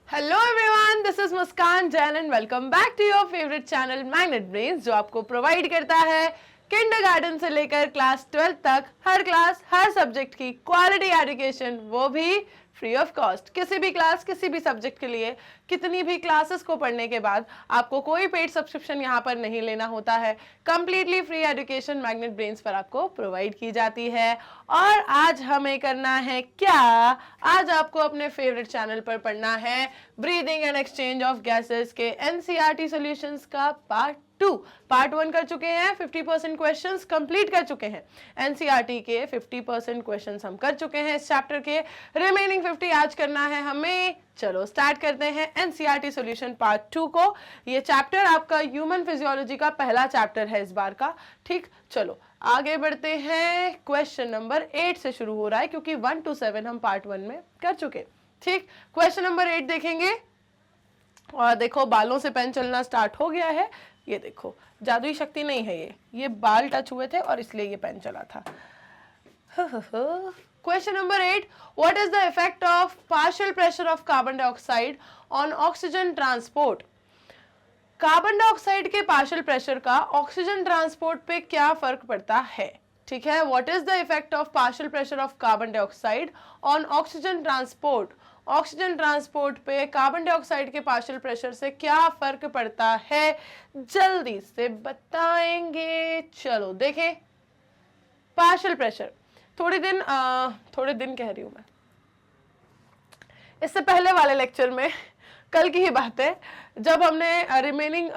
Hello everyone, this is Muskan Jain and welcome back to your favourite channel Magnet Brains, जो आपको provide करता है kindergarten से लेकर क्लास 12 तक हर क्लास हर सब्जेक्ट की क्वालिटी एजुकेशन, वो भी फ्री ऑफ कॉस्ट। किसी भी क्लास किसी भी सब्जेक्ट के लिए कितनी भी क्लासेस को पढ़ने के बाद आपको कोई पेड सब्सक्रिप्शन यहाँ पर नहीं लेना होता है। Completely free education magnet brains पर आपको प्रोवाइड की जाती है। और आज हमें करना है क्या? आज आपको अपने फेवरेट चैनल पर पढ़ना है breathing and exchange of gases के एनसीईआरटी सॉल्यूशंस का पार्ट 1 कर चुके हैं। 50% क्वेश्चंस कंप्लीट कर चुके हैं। एनसीईआरटी के 50% क्वेश्चंस हम कर चुके हैं इस चैप्टर के। रिमेनिंग 50 आज करना है हमें। चलो स्टार्ट करते हैं एनसीईआरटी सॉल्यूशन पार्ट 2 को। ये चैप्टर आपका ह्यूमन फिजियोलॉजी का पहला चैप्टर है इस बार का। ठीक, चलो आगे बढ़ते हैं। क्वेश्चन नंबर 8 से शुरू हो रहा है क्योंकि 1 to 7 हम पार्ट 1 में कर चुके। ठीक, क्वेश्चन नंबर 8 देखेंगे। और देखो बालों से पेन चलना स्टार्ट हो गया है। ये देखो, जादुई शक्ति नहीं है, ये बाल टच हुए थे और इसलिए ये पेन चला था। Question number 8, what is the effect of partial pressure of carbon dioxide on oxygen transport? Carbon dioxide के पार्शियल प्रेशर का ऑक्सीजन ट्रांसपोर्ट पे क्या फर्क पड़ता है? ठीक है, what is the effect of partial pressure of carbon dioxide on oxygen transport? Oxygen transport पे कार्बन डाइऑक्साइड के पार्शियल प्रेशर से क्या फर्क पड़ता है? जल्दी से बताएंगे। चलो देखें, पार्शियल प्रेशर। थोड़े दिन कह रही हूं मैं, इससे पहले वाले लेक्चर में, कल की ही बात है, जब हमने रिमेनिंग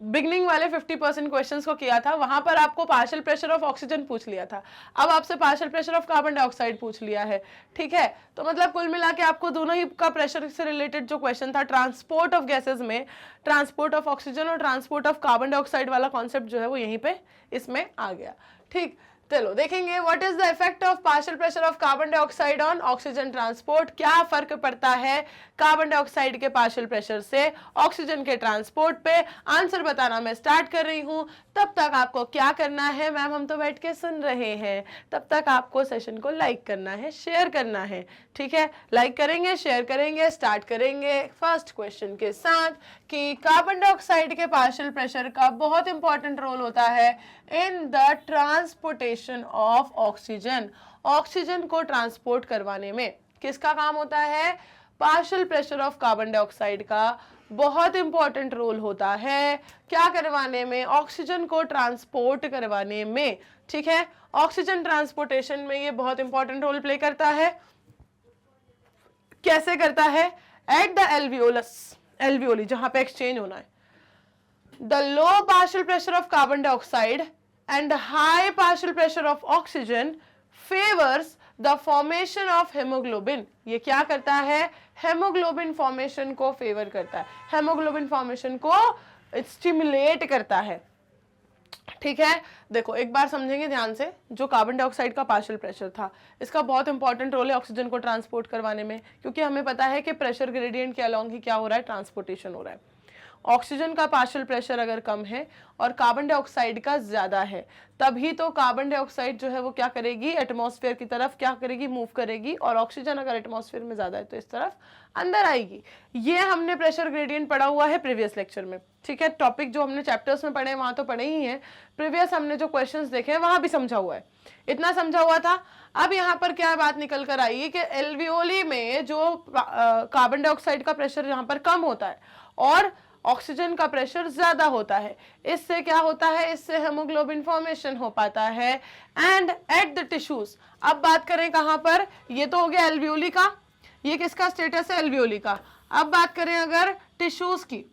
बिगनिंग वाले 50% क्वेश्चंस को किया था, वहां पर आपको पार्शियल प्रेशर ऑफ ऑक्सीजन पूछ लिया था। अब आपसे partial pressure of carbon dioxide पूछ लिया है। ठीक है, तो मतलब कुल मिला के आपको दोनों ही का प्रेशर से रिलेटेड जो क्वेश्चन था, ट्रांसपोर्ट ऑफ गैसेस में ट्रांसपोर्ट ऑफ ऑक्सीजन और ट्रांसपोर्ट ऑफ कार्बन डाइऑक्साइड वाला कॉन्सेप्ट जो है वो यहीं पे इसमें आ गया। ठीक, चलो देखेंगे what is the effect of partial pressure of carbon dioxide on oxygen transport. क्या फर्क पड़ता है कार्बन डाइऑक्साइड के पार्शियल प्रेशर से ऑक्सीजन के ट्रांसपोर्ट पे? आंसर बताना मैं स्टार्ट कर रही हूं। तब तक आपको क्या करना है? मैम हम तो बैठ के सुन रहे हैं। तब तक आपको सेशन को लाइक करना है, शेयर करना है। ठीक है, लाइक करेंगे, शेयर करेंगे। स्टार्ट करेंगे फर्स्ट क्वेश्चन के साथ कि कार्बन डाइऑक्साइड के पार्शियल प्रेशर का बहुत इंपॉर्टेंट रोल होता है in the transportation of oxygen. Oxygen को ट्रांसपोर्ट करवाने में किसका काम होता है? Partial pressure of carbon dioxide का बहुत इंपॉर्टेंट रोल होता है। क्या करवाने में? ऑक्सीजन को ट्रांसपोर्ट करवाने में। ठीक है, ऑक्सीजन ट्रांसपोर्टेशन में ये बहुत इंपॉर्टेंट रोल प्ले करता है। कैसे करता है? एट द एल्वियोली, जहां पे एक्सचेंज होना है, the low partial pressure of carbon dioxide and the high partial pressure of oxygen favors the formation of hemoglobin। ये क्या करता है? हेमोग्लोबिन फॉर्मेशन को फेवर करता है, हेमोग्लोबिन फॉर्मेशन को स्टिमुलेट करता है। ठीक है, देखो एक बार समझेंगे ध्यान से। जो कार्बन डाइऑक्साइड का पार्शियल प्रेशर था, इसका बहुत इंपॉर्टेंट रोल है ऑक्सीजन को ट्रांसपोर्ट करवाने में, क्योंकि हमें पता है कि प्रेशर ग्रेडियंट के अलॉन्ग ही क्या हो रहा है? ट्रांसपोर्टेशन हो रहा है। ऑक्सीजन का पार्शियल प्रेशर अगर कम है और कार्बन डाइऑक्साइड का ज्यादा है, तभी तो कार्बन डाइऑक्साइड जो है वो क्या करेगी? एटमॉस्फेयर की तरफ क्या करेगी? मूव करेगी। और ऑक्सीजन अगर एटमॉस्फेयर में ज्यादा है तो इस तरफ अंदर आएगी। ये हमने प्रेशर ग्रेडियंट पढ़ा हुआ है प्रीवियस लेक्चर में। ठीक है, टॉपिक जो हमने चैप्टर्स में पढ़े वहां तो पढ़े ही हैं, प्रीवियस हमने जो क्वेश्चंस देखे हैं वहां भी समझा हुआ है, इतना समझा हुआ था। अब यहाँ पर क्या बात निकल कर आई कि एल्वियोली में जो कार्बन डाइऑक्साइड का प्रेशर यहाँ पर कम होता है और ऑक्सीजन का प्रेशर ज्यादा होता है, इससे क्या होता है? इससे हेमोग्लोबिन फॉर्मेशन हो पाता है। एंड एट द टिश्यूज, अब बात करें कहां पर? ये तो हो गया एल्वियोली का, ये किसका स्टेटस है? एल्वियोली का। अब बात करें अगर टिश्यूज की,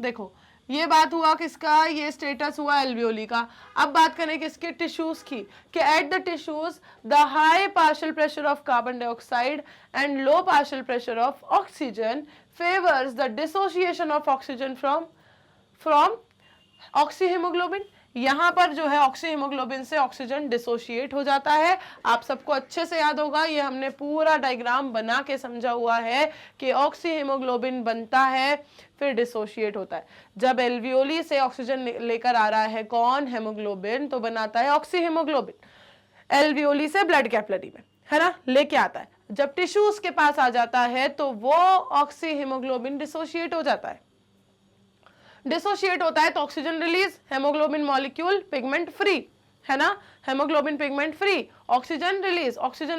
देखो ये बात हुआ किसका? ये स्टेटस हुआ एल्वियोली का। अब बात करें किसके? टिश्यूज की, कि eight the tissues the high partial pressure of carbon dioxide and low partial pressure of oxygen favours the dissociation of oxygen from oxyhaemoglobin. यहाँ पर जो है ऑक्सीहीमोग्लोबिन से ऑक्सीजन डिसोशिएट हो जाता है। आप सबको अच्छे से याद होगा, ये हमने पूरा डायग्राम बना के समझा हुआ है कि ऑक्सीहीमोग्लोबिन बनता है फिर डिसोशिएट होता है। जब एल्वियोली से ऑक्सीजन लेकर आ रहा है कौन? हेमोग्लोबिन, तो बनाता है ऑक्सीहीमोग्लोबिन। एल्वियोली से ब्लड कैपिलरी में, है ना, लेके आता है। जब टिश्यूज के पास आ जाता है तो वो ऑक्सी हीमोग्लोबिन डिसोशिएट हो जाता है। डिसोशिएट होता है तो oxygen release, haemoglobin molecule pigment free, है ना, haemoglobin pigment free, oxygen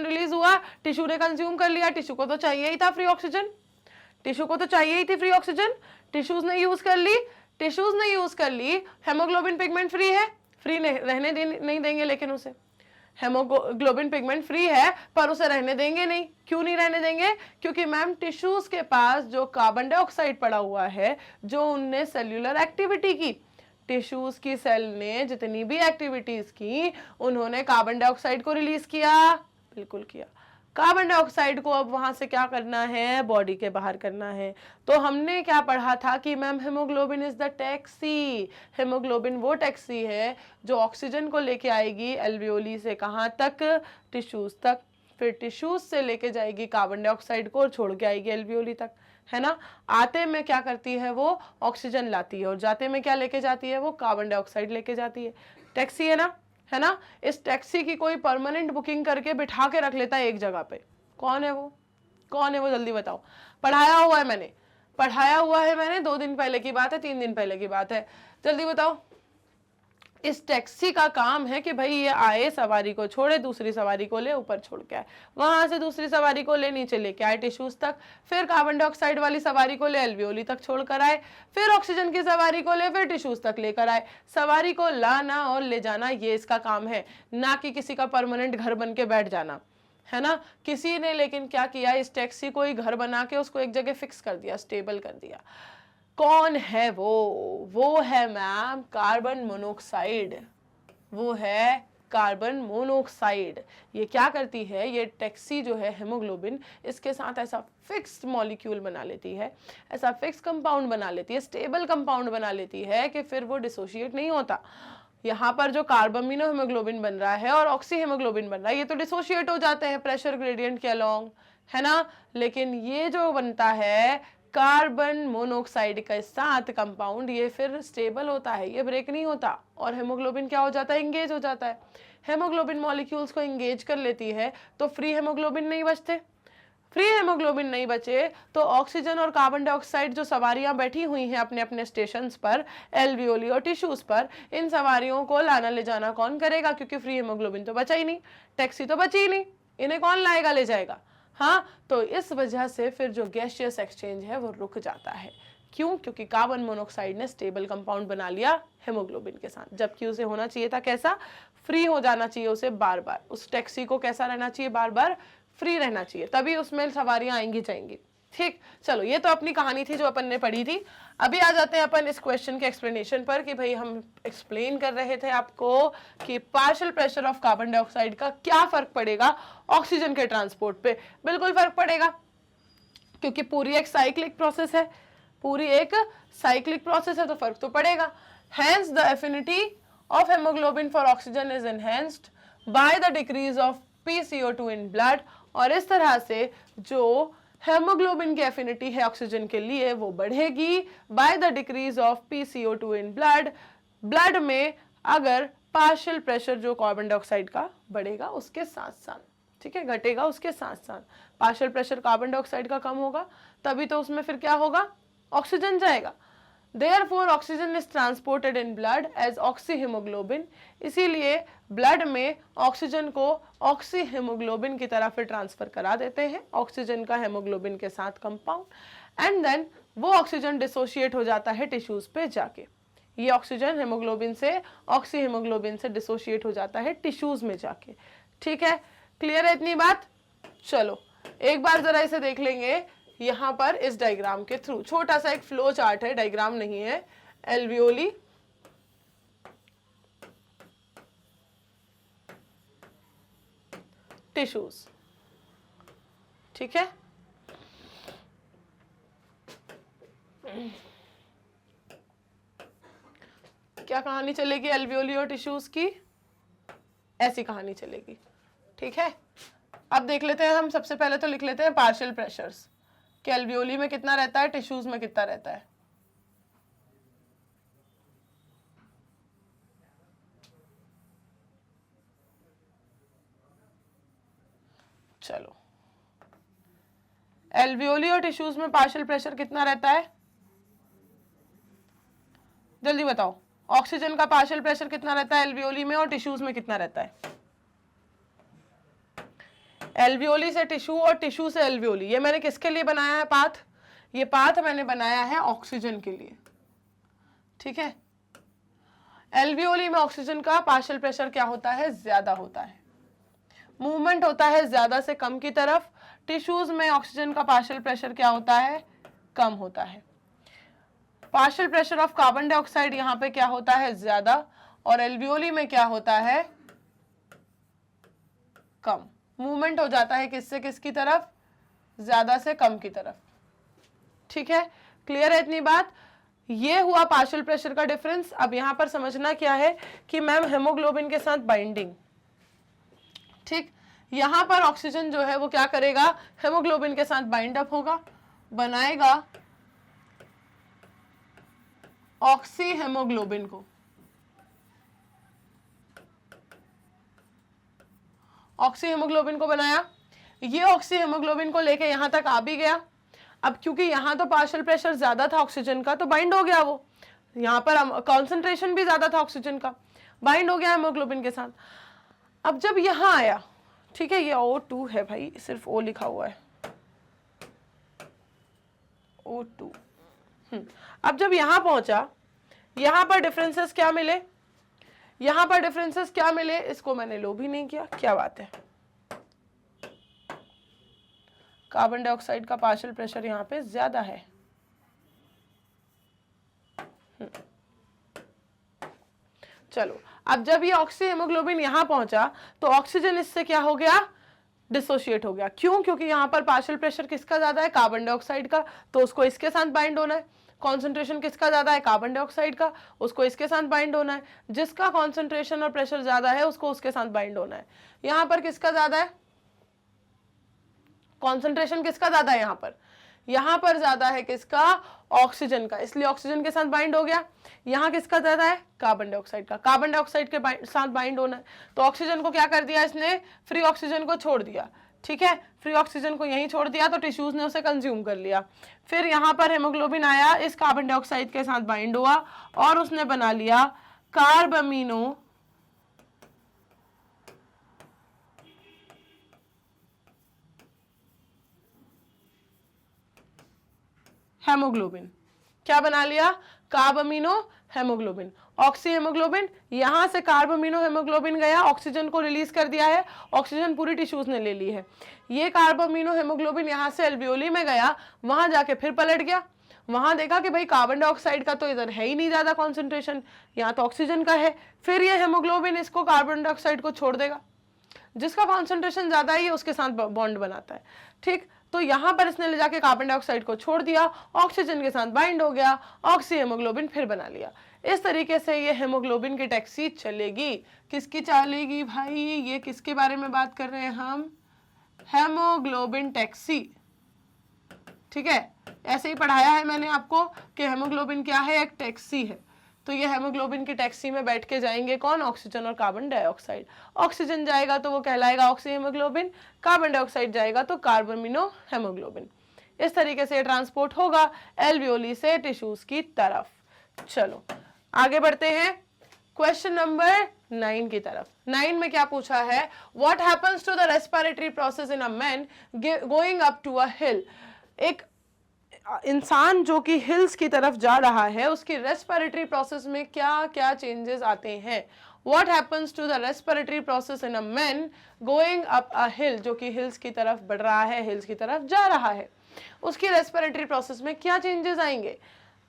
release हुआ, टिश्यू ने कंज्यूम कर लिया, टिश्यू को तो चाहिए ही था फ्री ऑक्सीजन, टिश्यू को तो चाहिए ही थी फ्री ऑक्सीजन, टिश्यूज ने यूज कर ली, हेमोग्लोबिन पिगमेंट फ्री है, फ्री रहने नहीं देंगे, लेकिन उसे हेमोग्लोबिन पिगमेंट फ्री है पर उसे रहने देंगे नहीं। क्यों नहीं रहने देंगे? क्योंकि मैम टिश्यूज के पास जो कार्बन डाइऑक्साइड पड़ा हुआ है, जो उनने सेल्यूलर एक्टिविटी की, टिश्यूज की सेल ने जितनी भी एक्टिविटीज की, उन्होंने कार्बन डाइऑक्साइड को रिलीज किया, बिल्कुल किया। कार्बन डाइऑक्साइड को अब वहां से क्या करना है? बॉडी के बाहर करना है। तो हमने क्या पढ़ा था कि ma'am haemoglobin is the taxi. Haemoglobin वो टैक्सी है जो ऑक्सीजन को लेके आएगी एल्वियोली से कहाँ तक? टिश्यूज तक, फिर टिश्यूज से लेके जाएगी कार्बन डाइऑक्साइड को और छोड़ के आएगी एल्वियोली तक, है ना। आते में क्या करती है? वो ऑक्सीजन लाती है और जाते में क्या लेके जाती है? वो कार्बन डाइऑक्साइड लेके जाती है। टैक्सी है ना, है ना। इस टैक्सी की कोई परमानेंट बुकिंग करके बिठा के रख लेता है एक जगह पे। कौन है वो? कौन है वो? जल्दी बताओ। पढ़ाया हुआ है मैंने 2 दिन पहले की बात है, 3 दिन पहले की बात है, जल्दी बताओ। इस टैक्सी का काम है कि भाई ये आए, सवारी को छोड़े, दूसरी सवारी को ले ऊपर छोड़ के आए, वहां से दूसरी सवारी को ले नीचे लेके आए टिश्यूज तक, फिर कार्बन डाइऑक्साइड वाली सवारी को ले एल्वियोली तक छोड़ कर आए, फिर ऑक्सीजन की सवारी को ले फिर टिश्यूज तक लेकर आए। सवारी को लाना और ले जाना ये इसका काम है, ना कि किसी का परमानेंट घर बन के बैठ जाना, है ना। किसी ने लेकिन क्या किया? इस टैक्सी को ही घर बना के उसको एक जगह फिक्स कर दिया, स्टेबल कर दिया। कौन है वो है मैम कार्बन मोनोऑक्साइड। वो है कार्बन मोनोऑक्साइड। ये क्या करती है? ये टैक्सी जो है हेमोग्लोबिन, इसके साथ ऐसा फिक्स्ड मॉलिक्यूल बना लेती है, ऐसा फिक्स कंपाउंड बना लेती है, स्टेबल कंपाउंड बना लेती है कि फिर वो डिसोशिएट नहीं होता। यहाँ पर जो कार्बामिनो हेमोग्लोबिन बन रहा है और ऑक्सी हेमोग्लोबिन बन रहा है, ये तो डिसोशिएट हो जाते हैं प्रेशर ग्रेडियंट के अलोंग, है ना। लेकिन ये जो बनता है कार्बन मोनोऑक्साइड के साथ कंपाउंड, ये फिर स्टेबल होता है, ये ब्रेक नहीं होता, और हेमोग्लोबिन क्या हो जाता है? इंगेज हो जाता है। हेमोग्लोबिन मॉलिक्यूल्स को इंगेज कर लेती है तो फ्री हेमोग्लोबिन नहीं बचते। फ्री हेमोग्लोबिन नहीं बचे तो ऑक्सीजन और कार्बन डाइऑक्साइड जो सवारियां बैठी हुई हैं अपने अपने स्टेशंस पर, एल्वियोली और टिश्यूज पर, इन सवारियों को लाना ले जाना कौन करेगा? क्योंकि फ्री हेमोग्लोबिन तो बचा ही नहीं, टैक्सी तो बची ही नहीं, इन्हें कौन लाएगा ले जाएगा? हाँ, तो इस वजह से फिर जो गैसियस एक्सचेंज है वो रुक जाता है। क्यों? क्योंकि कार्बन मोनोऑक्साइड ने स्टेबल कंपाउंड बना लिया हेमोग्लोबिन के साथ, जबकि उसे होना चाहिए था कैसा? फ्री हो जाना चाहिए उसे बार बार। उस टैक्सी को कैसा रहना चाहिए? बार बार फ्री रहना चाहिए, तभी उसमें सवारियां आएंगी जाएंगी। ठीक, चलो ये तो अपनी कहानी थी जो अपन ने पढ़ी थी। अभी आ जाते हैं अपन इस क्वेश्चन के एक्सप्लेनेशन पर कि भाई हम एक्सप्लेन कर रहे थे आपको कि partial pressure of carbon dioxide का क्या फर्क पड़ेगा ऑक्सीजन के ट्रांसपोर्ट पे। बिल्कुल फर्क पड़ेगा, क्योंकि पूरी एक साइक्लिक प्रोसेस है, तो फर्क तो पड़ेगा। Hence the affinity of hemoglobin for oxygen is enhanced by the decrease of PCO2 in blood। और इस तरह से जो हेमोग्लोबिन की एफिनिटी है ऑक्सीजन के लिए वो बढ़ेगी by the decrease of PCO2 in blood. Blood में अगर पार्शियल प्रेशर जो कार्बन डाइऑक्साइड का बढ़ेगा उसके साथ साथ, ठीक है, घटेगा उसके साथ साथ। पार्शियल प्रेशर कार्बन डाइऑक्साइड का कम होगा तभी तो उसमें फिर क्या होगा? ऑक्सीजन जाएगा। Therefore, oxygen is transported in blood as oxyhemoglobin। इसीलिए ब्लड में ऑक्सीजन को ऑक्सी हेमोग्लोबिन की तरह फिर ट्रांसफर करा देते हैं, ऑक्सीजन का हेमोग्लोबिन के साथ कंपाउंड, एंड देन वो ऑक्सीजन डिसोशिएट हो जाता है टिश्यूज पे जाके। ये ऑक्सीजन हेमोग्लोबिन से, ऑक्सी हेमोग्लोबिन से डिसोशिएट हो जाता है टिश्यूज में जाके। ठीक है, क्लियर है इतनी बात? चलो एक बार जरा इसे देख लेंगे यहां पर इस डायग्राम के थ्रू। छोटा सा एक फ्लो चार्ट है, डायग्राम नहीं है। एल्वियोली, टिश्यूज, ठीक है। क्या कहानी चलेगी एल्वियोली और टिश्यूज की? ऐसी कहानी चलेगी, ठीक है। अब देख लेते हैं हम, सबसे पहले तो लिख लेते हैं पार्शियल प्रेशर्स कि एल्वियोली में कितना रहता है, टिश्यूज में कितना रहता है। चलो एल्वियोली और टिश्यूज में पार्शियल प्रेशर कितना रहता है? जल्दी बताओ, ऑक्सीजन का पार्शियल प्रेशर कितना रहता है एल्वियोली में और टिश्यूज में कितना रहता है? एल्वियोली से टिश्यू और टिश्यू से एल्वियोली। ये मैंने किसके लिए बनाया है पाथ? ये पाथ मैंने बनाया है ऑक्सीजन के लिए, ठीक है। एल्वियोली में ऑक्सीजन का पार्शियल प्रेशर क्या होता है? ज्यादा होता है, मूवमेंट होता है ज्यादा से कम की तरफ। टिश्यूज में ऑक्सीजन का पार्शियल प्रेशर क्या होता है? कम होता है। Partial pressure of carbon dioxide यहाँ पे क्या होता है? ज्यादा, और एल्वियोली में क्या होता है? कम। मूवमेंट हो जाता है किससे किसकी तरफ? ज्यादा से कम की तरफ, ठीक है। क्लियर है इतनी बात? ये हुआ पार्शियल प्रेशर का डिफरेंस। अब यहां पर समझना क्या है कि मैम हेमोग्लोबिन के साथ बाइंडिंग, ठीक। यहां पर ऑक्सीजन जो है वो क्या करेगा? हेमोग्लोबिन के साथ बाइंड अप होगा, बनाएगा ऑक्सी हेमोग्लोबिन को। ऑक्सी हेमोग्लोबिन को बनाया, ये ऑक्सी हेमोग्लोबिन को लेके यहां तक आ भी गया। अब क्योंकि यहां तो पार्शियल प्रेशर ज्यादा था ऑक्सीजन का, तो बाइंड हो गया वो। यहां पर कॉन्सेंट्रेशन भी ज्यादा था ऑक्सीजन का, बाइंड हो गया हेमोग्लोबिन के साथ। अब जब यहां आया, ठीक है, ये O2 है भाई, सिर्फ O लिखा हुआ है, O2। अब जब यहां पहुंचा, यहां पर डिफरेंसेस क्या मिले? यहां पर डिफरेंसेस क्या मिले? इसको मैंने लो भी नहीं किया, क्या बात है। कार्बन डाइऑक्साइड का पार्शियल प्रेशर यहां पे ज्यादा है। चलो, अब जब ये ऑक्सी हेमोग्लोबिन यहां पहुंचा तो ऑक्सीजन इससे क्या हो गया? डिसोशिएट हो गया। क्यों? क्योंकि यहां पर पार्शियल प्रेशर किसका ज्यादा है? कार्बन डाइऑक्साइड का, तो उसको इसके साथ बाइंड होना है। कॉन्सेंट्रेशन किसका ज्यादा है? कार्बन डाइऑक्साइड का, उसको इसके साथ बाइंड होना है। जिसका कॉन्सेंट्रेशन और प्रेशर ज्यादा है उसको उसके साथ बाइंड होना है। यहां पर किसका ज्यादा है? कॉन्सेंट्रेशन किसका ज्यादा है? यहां पर ज्यादा है किसका? ऑक्सीजन का, इसलिए ऑक्सीजन के साथ बाइंड हो गया। यहां किसका ज्यादा है? कार्बन डाइऑक्साइड का, कार्बन डाइऑक्साइड के साथ बाइंड होना है। तो ऑक्सीजन को क्या कर दिया इसने? फ्री ऑक्सीजन को छोड़ दिया, ठीक है। फ्री ऑक्सीजन को यहीं छोड़ दिया तो टिश्यूज ने उसे कंज्यूम कर लिया। फिर यहां पर हेमोग्लोबिन आया, इस कार्बन डाइऑक्साइड के साथ बाइंड हुआ और उसने बना लिया कार्बामिनो हेमोग्लोबिन। क्या बना लिया? Carbamino haemoglobin. ऑक्सी हेमोग्लोबिन, यहां से कार्बामिनो हेमोग्लोबिन गया, ऑक्सीजन को रिलीज कर दिया है, ऑक्सीजन पूरी टिश्यूज ने ले ली है। ये कार्बामिनो हेमोग्लोबिन यहां से एल्वियोली में गया, वहां जाके फिर पलट गया, वहां देखा कि भाई कार्बन डाइऑक्साइड का तो इधर है ही नहीं ज्यादा कॉन्सेंट्रेशन, यहाँ तो ऑक्सीजन का है। फिर ये हेमोग्लोबिन इसको कार्बन डाइऑक्साइड को छोड़ देगा, जिसका कॉन्सेंट्रेशन ज्यादा है उसके साथ बॉन्ड बनाता है, ठीक। तो यहां पर इसने ले जाके कार्बन डाइऑक्साइड को छोड़ दिया, ऑक्सीजन के साथ बाइंड हो गया, ऑक्सी हेमोग्लोबिन फिर बना लिया। इस तरीके से ये हेमोग्लोबिन की टैक्सी चलेगी। किसकी चलेगी भाई? ये किसके बारे में बात कर रहे हैं हम? हेमोग्लोबिन टैक्सी, ठीक है। ऐसे ही पढ़ाया है मैंने आपको कि हेमोग्लोबिन क्या है? एक टैक्सी है। तो ये हेमोग्लोबिन की टैक्सी में बैठ के जाएंगे कौन? ऑक्सीजन और कार्बन डाइऑक्साइड। ऑक्सीजन जाएगा तो वो कहलाएगा ऑक्सी हेमोग्लोबिन, कार्बन डाइऑक्साइड जाएगा तो कार्बामिनो हेमोग्लोबिन। इस तरीके से ट्रांसपोर्ट होगा एल्वियोली से टिश्यूज की तरफ। चलो आगे बढ़ते हैं क्वेश्चन नंबर 9 की तरफ। 9 में क्या पूछा है? What happens to the respiratory process in a man going up to a hill. एक इंसान जो कि हिल्स की तरफ जा रहा है, उसकी रेस्पिरेटरी प्रोसेस में क्या क्या चेंजेस आते हैं? What happens to the respiratory process in a man going up a hill, जो कि हिल्स की तरफ बढ़ रहा है, हिल्स की तरफ जा रहा है, उसकी रेस्पिरेटरी प्रोसेस में क्या चेंजेस आएंगे?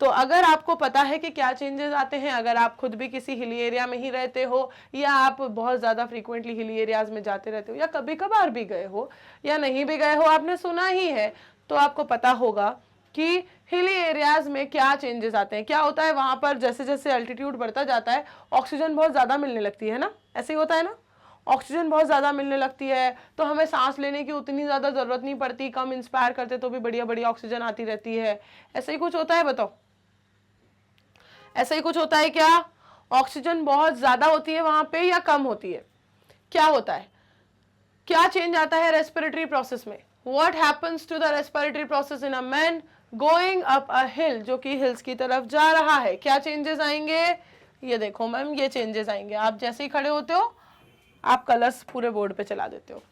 तो अगर आपको पता है कि क्या चेंजेस आते हैं, अगर आप खुद भी किसी हिली एरिया में ही रहते हो या आप बहुत ज़्यादा फ्रीक्वेंटली हिली एरियाज में जाते रहते हो या कभी कभार भी गए हो या नहीं भी गए हो, आपने सुना ही है, तो आपको पता होगा कि हिली एरियाज में क्या चेंजेस आते हैं। क्या होता है वहां पर? जैसे जैसे अल्टीट्यूड बढ़ता जाता है ऑक्सीजन बहुत ज़्यादा मिलने लगती है ना, ऐसे ही होता है ना। ऑक्सीजन बहुत ज़्यादा मिलने लगती है तो हमें सांस लेने की उतनी ज़्यादा ज़रूरत नहीं पड़ती, कम इंस्पायर करते तो भी बढ़िया बढ़िया ऑक्सीजन आती रहती है। ऐसे ही कुछ होता है, बताओ ऐसा ही कुछ होता है क्या? ऑक्सीजन बहुत ज्यादा होती है वहां पे या कम होती है? क्या होता है? क्या चेंज आता है रेस्पिरेटरी प्रोसेस में? What happens to the respiratory process in a man going up a hill, जो कि हिल्स की तरफ जा रहा है? क्या चेंजेस आएंगे? ये देखो मैम, ये चेंजेस आएंगे। आप जैसे ही खड़े होते हो आप कलर्स पूरे बोर्ड पे चला देते हो,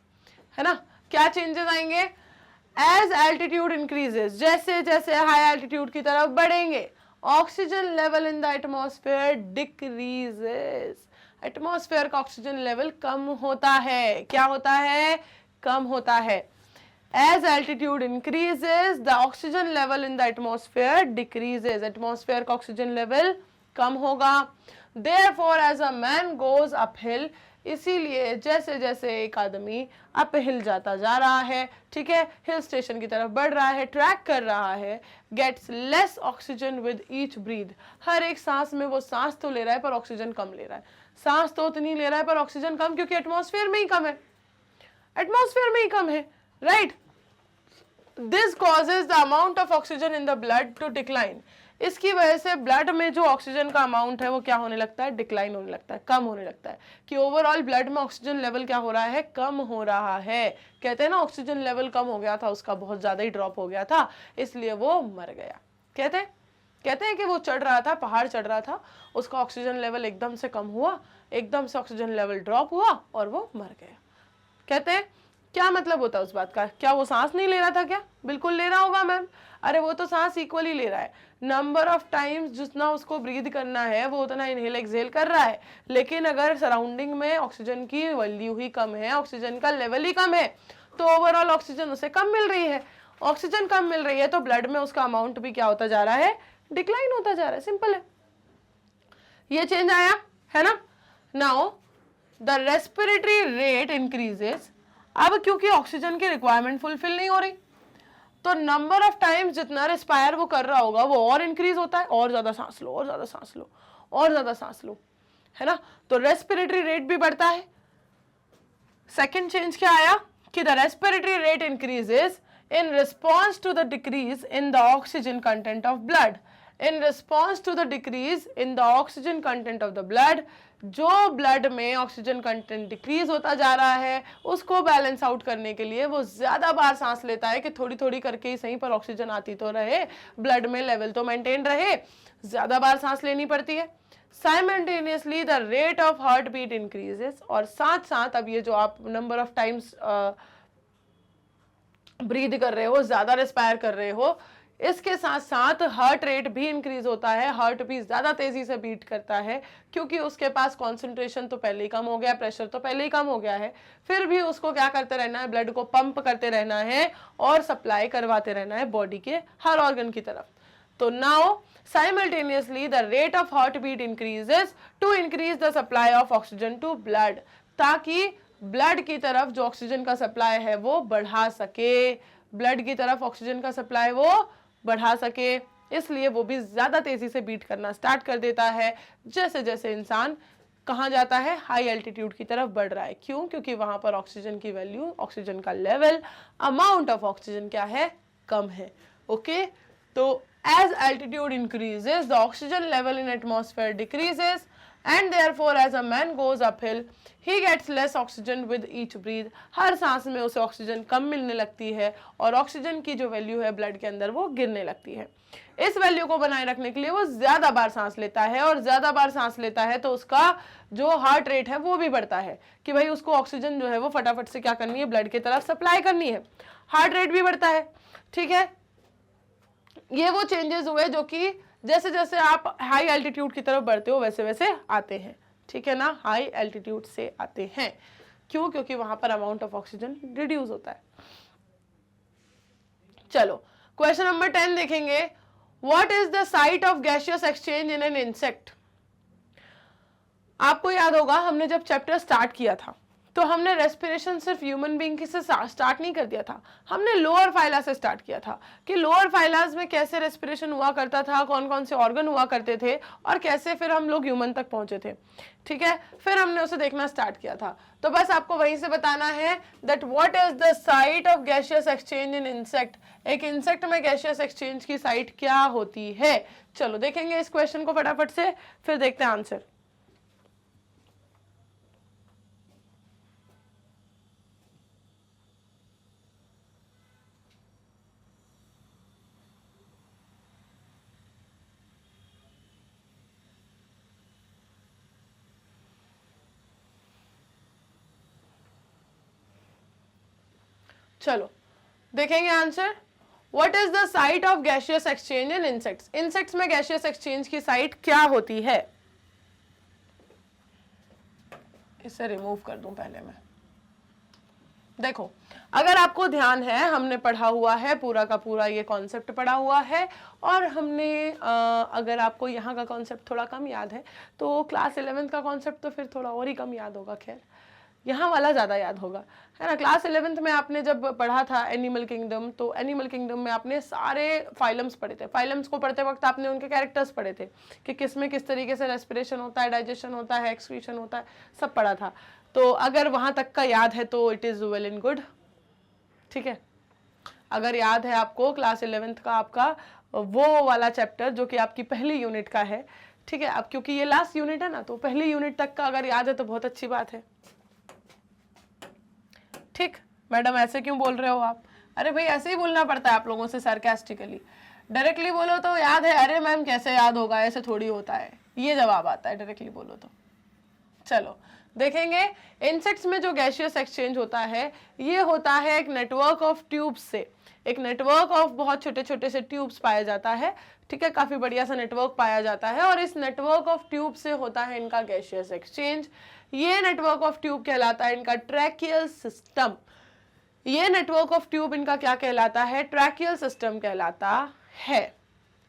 है ना? क्या चेंजेस आएंगे? एज एल्टीट्यूड इंक्रीजेस, जैसे जैसे हाई एल्टीट्यूड की तरफ बढ़ेंगे, oxygen level in the atmosphere decreases, atmosphere का ऑक्सीजन लेवल कम होता है। क्या होता है? कम होता है। As altitude increases, the oxygen level in the atmosphere decreases. Atmosphere का ऑक्सीजन लेवल कम होगा। Therefore, as a man goes uphill, इसीलिए जैसे जैसे एक आदमी अप हिल जाता जा रहा है, ठीक है, हिल स्टेशन की तरफ बढ़ रहा है, ट्रैक कर रहा है, gets less oxygen with each breath, हर एक सांस में वो सांस तो ले रहा है पर ऑक्सीजन कम ले रहा है। सांस तो उतनी ले रहा है पर ऑक्सीजन कम, क्योंकि एटमॉस्फेयर में ही कम है, एटमॉस्फेयर में ही कम है, right? This causes the amount of oxygen in the blood to decline. इसकी वजह से ब्लड में जो ऑक्सीजन का अमाउंट है वो क्या होने लगता है? डिक्लाइन होने लगता है, कम होने लगता है। कि ओवरऑल ब्लड में ऑक्सीजन लेवल क्या हो रहा है? कम हो रहा है। कहते हैं ना ऑक्सीजन लेवल कम हो गया था, उसका बहुत ज्यादा ही ड्रॉप हो गया था, इसलिए वो मर गया। कहते हैं कि वो चढ़ रहा था, पहाड़ चढ़ रहा था, उसका ऑक्सीजन लेवल एकदम से कम हुआ, एकदम से ऑक्सीजन लेवल ड्रॉप हुआ और वो मर गया। कहते हैं क्या मतलब होता है उस बात का? क्या वो सांस नहीं ले रहा था? क्या बिल्कुल ले रहा होगा मैम। अरे वो तो सांस इक्वली ले रहा है, नंबर ऑफ टाइम्स जितना उसको ब्रीथ करना है वो उतना इनहेल एक्सहेल कर रहा है, लेकिन अगर सराउंडिंग में ऑक्सीजन की वैल्यू ही कम है, ऑक्सीजन का लेवल ही कम है, तो ओवरऑल ऑक्सीजन उसे कम मिल रही है। ऑक्सीजन कम मिल रही है तो ब्लड में उसका अमाउंट भी क्या होता जा रहा है? डिक्लाइन होता जा रहा है। सिंपल है, ये चेंज आया है ना। Now the respiratory rate increases. अब क्योंकि ऑक्सीजन की रिक्वायरमेंट फुलफिल नहीं हो रही, तो नंबर ऑफ टाइम्स जितना रिस्पायर वो कर रहा होगा वो और इंक्रीज होता है, और ज्यादा सांस लो, और ज्यादा सांस लो, और ज्यादा सांस लो, है ना। तो रेस्पिरेटरी रेट भी बढ़ता है। सेकेंड चेंज क्या आया कि the respiratory rate increases in response to the decrease in the oxygen content of blood. In response to the decrease in the oxygen content of the blood, जो blood में oxygen content decrease होता जा रहा है उसको balance out करने के लिए वो ज्यादा बार सांस लेता है कि थोड़ी थोड़ी करके ही सही पर ऑक्सीजन आती तो रहे, ब्लड में लेवल तो मेंटेन रहे, ज्यादा बार सांस लेनी पड़ती है। Simultaneously the rate of heart beat increases, और साथ साथ अब ये जो आप नंबर ऑफ टाइम्स ब्रीथ कर रहे हो, ज्यादा रेस्पायर कर रहे हो, इसके साथ साथ हार्ट रेट भी इंक्रीज होता है, हार्ट भी ज्यादा तेजी से बीट करता है, क्योंकि उसके पास कंसंट्रेशन तो पहले ही कम हो गया, प्रेशर तो पहले ही कम हो गया है, फिर भी उसको क्या करते रहना है? ब्लड को पंप करते रहना है और सप्लाई करवाते रहना है बॉडी के हर ऑर्गन की तरफ। तो now simultaneously the rate of heart beat increases to increase the supply of oxygen to blood, ताकि ब्लड की तरफ जो ऑक्सीजन का सप्लाई है वो बढ़ा सके, ब्लड की तरफ ऑक्सीजन का सप्लाई वो बढ़ा सके, इसलिए वो भी ज्यादा तेजी से बीट करना स्टार्ट कर देता है जैसे जैसे इंसान कहाँ जाता है? हाई एल्टीट्यूड की तरफ बढ़ रहा है। क्यों? क्योंकि वहां पर ऑक्सीजन की वैल्यू, ऑक्सीजन का लेवल, अमाउंट ऑफ ऑक्सीजन क्या है? कम है। ओके, तो as altitude increases the oxygen level in atmosphere decreases and therefore as a man goes uphill he gets less oxygen with each breath। हर सांस में उसे oxygen कम मिलने लगती है और ऑक्सीजन की जो वैल्यू है ब्लड के अंदर वो गिरने लगती है। इस वैल्यू को बनाए रखने के लिए वो ज्यादा बार सांस लेता है, और ज्यादा बार सांस लेता है तो उसका जो हार्ट रेट है वो भी बढ़ता है कि भाई उसको ऑक्सीजन जो है वो फटाफट से क्या करनी है? ब्लड की तरफ सप्लाई करनी है, हार्ट रेट भी बढ़ता है। ठीक है, ये वो चेंजेस हुए जो कि जैसे जैसे आप हाई एल्टीट्यूड की तरफ बढ़ते हो वैसे वैसे आते हैं। ठीक है ना, हाई एल्टीट्यूड से आते हैं। क्यों? क्योंकि वहां पर अमाउंट ऑफ ऑक्सीजन रिड्यूस होता है। चलो क्वेश्चन नंबर 10 देखेंगे। What is the site of gaseous exchange in an insect? आपको याद होगा हमने जब चैप्टर स्टार्ट किया था तो हमने रेस्पिरेशन सिर्फ ह्यूमन बीइंग से स्टार्ट नहीं कर दिया था, हमने लोअर फाइला से स्टार्ट किया था कि लोअर फाइलास में कैसे रेस्पिरेशन हुआ करता था, कौन कौन से ऑर्गन हुआ करते थे और कैसे फिर हम लोग ह्यूमन तक पहुंचे थे। ठीक है, फिर हमने उसे देखना स्टार्ट किया था। तो बस आपको वहीं से बताना है that what is the site of gaseous exchange in insect. एक इंसेक्ट में गैसियस एक्सचेंज की साइट क्या होती है? चलो देखेंगे इस क्वेश्चन को फटाफट से, फिर देखते हैं आंसर। चलो देखेंगे answer. What is the site of gaseous exchange in insects? Insects में गैसियस एक्सचेंज की साइट क्या होती है? इसे रिमूव कर दूं पहले मैं। देखो, अगर आपको ध्यान है, हमने पढ़ा हुआ है पूरा का पूरा, ये कॉन्सेप्ट पढ़ा हुआ है, और हमने अगर आपको यहाँ का कॉन्सेप्ट थोड़ा कम याद है तो क्लास 11th का कॉन्सेप्ट तो फिर थोड़ा और ही कम याद होगा, खैर यहाँ वाला ज़्यादा याद होगा, है ना। क्लास 11th में आपने जब पढ़ा था एनिमल किंगडम, तो एनिमल किंगडम में आपने सारे फाइलम्स पढ़े थे। फाइलम्स को पढ़ते वक्त आपने उनके कैरेक्टर्स पढ़े थे कि किस में किस तरीके से रेस्पिरेशन होता है, डाइजेशन होता है, एक्सक्रीशन होता है, सब पढ़ा था। तो अगर वहाँ तक का याद है तो it is well and good, ठीक है। अगर याद है आपको क्लास 11th का आपका वो वाला चैप्टर जो कि आपकी पहली यूनिट का है, ठीक है। अब क्योंकि ये लास्ट यूनिट है ना, तो पहली यूनिट तक का अगर याद है तो बहुत अच्छी बात है, ठीक। मैडम ऐसे क्यों बोल रहे हो आप? अरे भाई ऐसे ही बोलना पड़ता है आप लोगों से सार्कास्टिकली। डायरेक्टली बोलो तो याद है, अरे मैम कैसे याद होगा, ऐसे थोड़ी होता है, ये जवाब आता है डायरेक्टली बोलो तो। चलो देखेंगे, इंसेक्ट्स में जो गैसियस एक्सचेंज होता है ये होता है एक नेटवर्क ऑफ ट्यूब्स से। एक नेटवर्क ऑफ बहुत छोटे छोटे से ट्यूब्स पाया जाता है, ठीक है। काफी बढ़िया सा नेटवर्क पाया जाता है, और इस नेटवर्क ऑफ ट्यूब से होता है इनका गैसियस एक्सचेंज। ये नेटवर्क ऑफ ट्यूब कहलाता है इनका ट्रैकियल सिस्टम। ये नेटवर्क ऑफ ट्यूब इनका क्या कहलाता है? ट्रैकियल सिस्टम कहलाता है,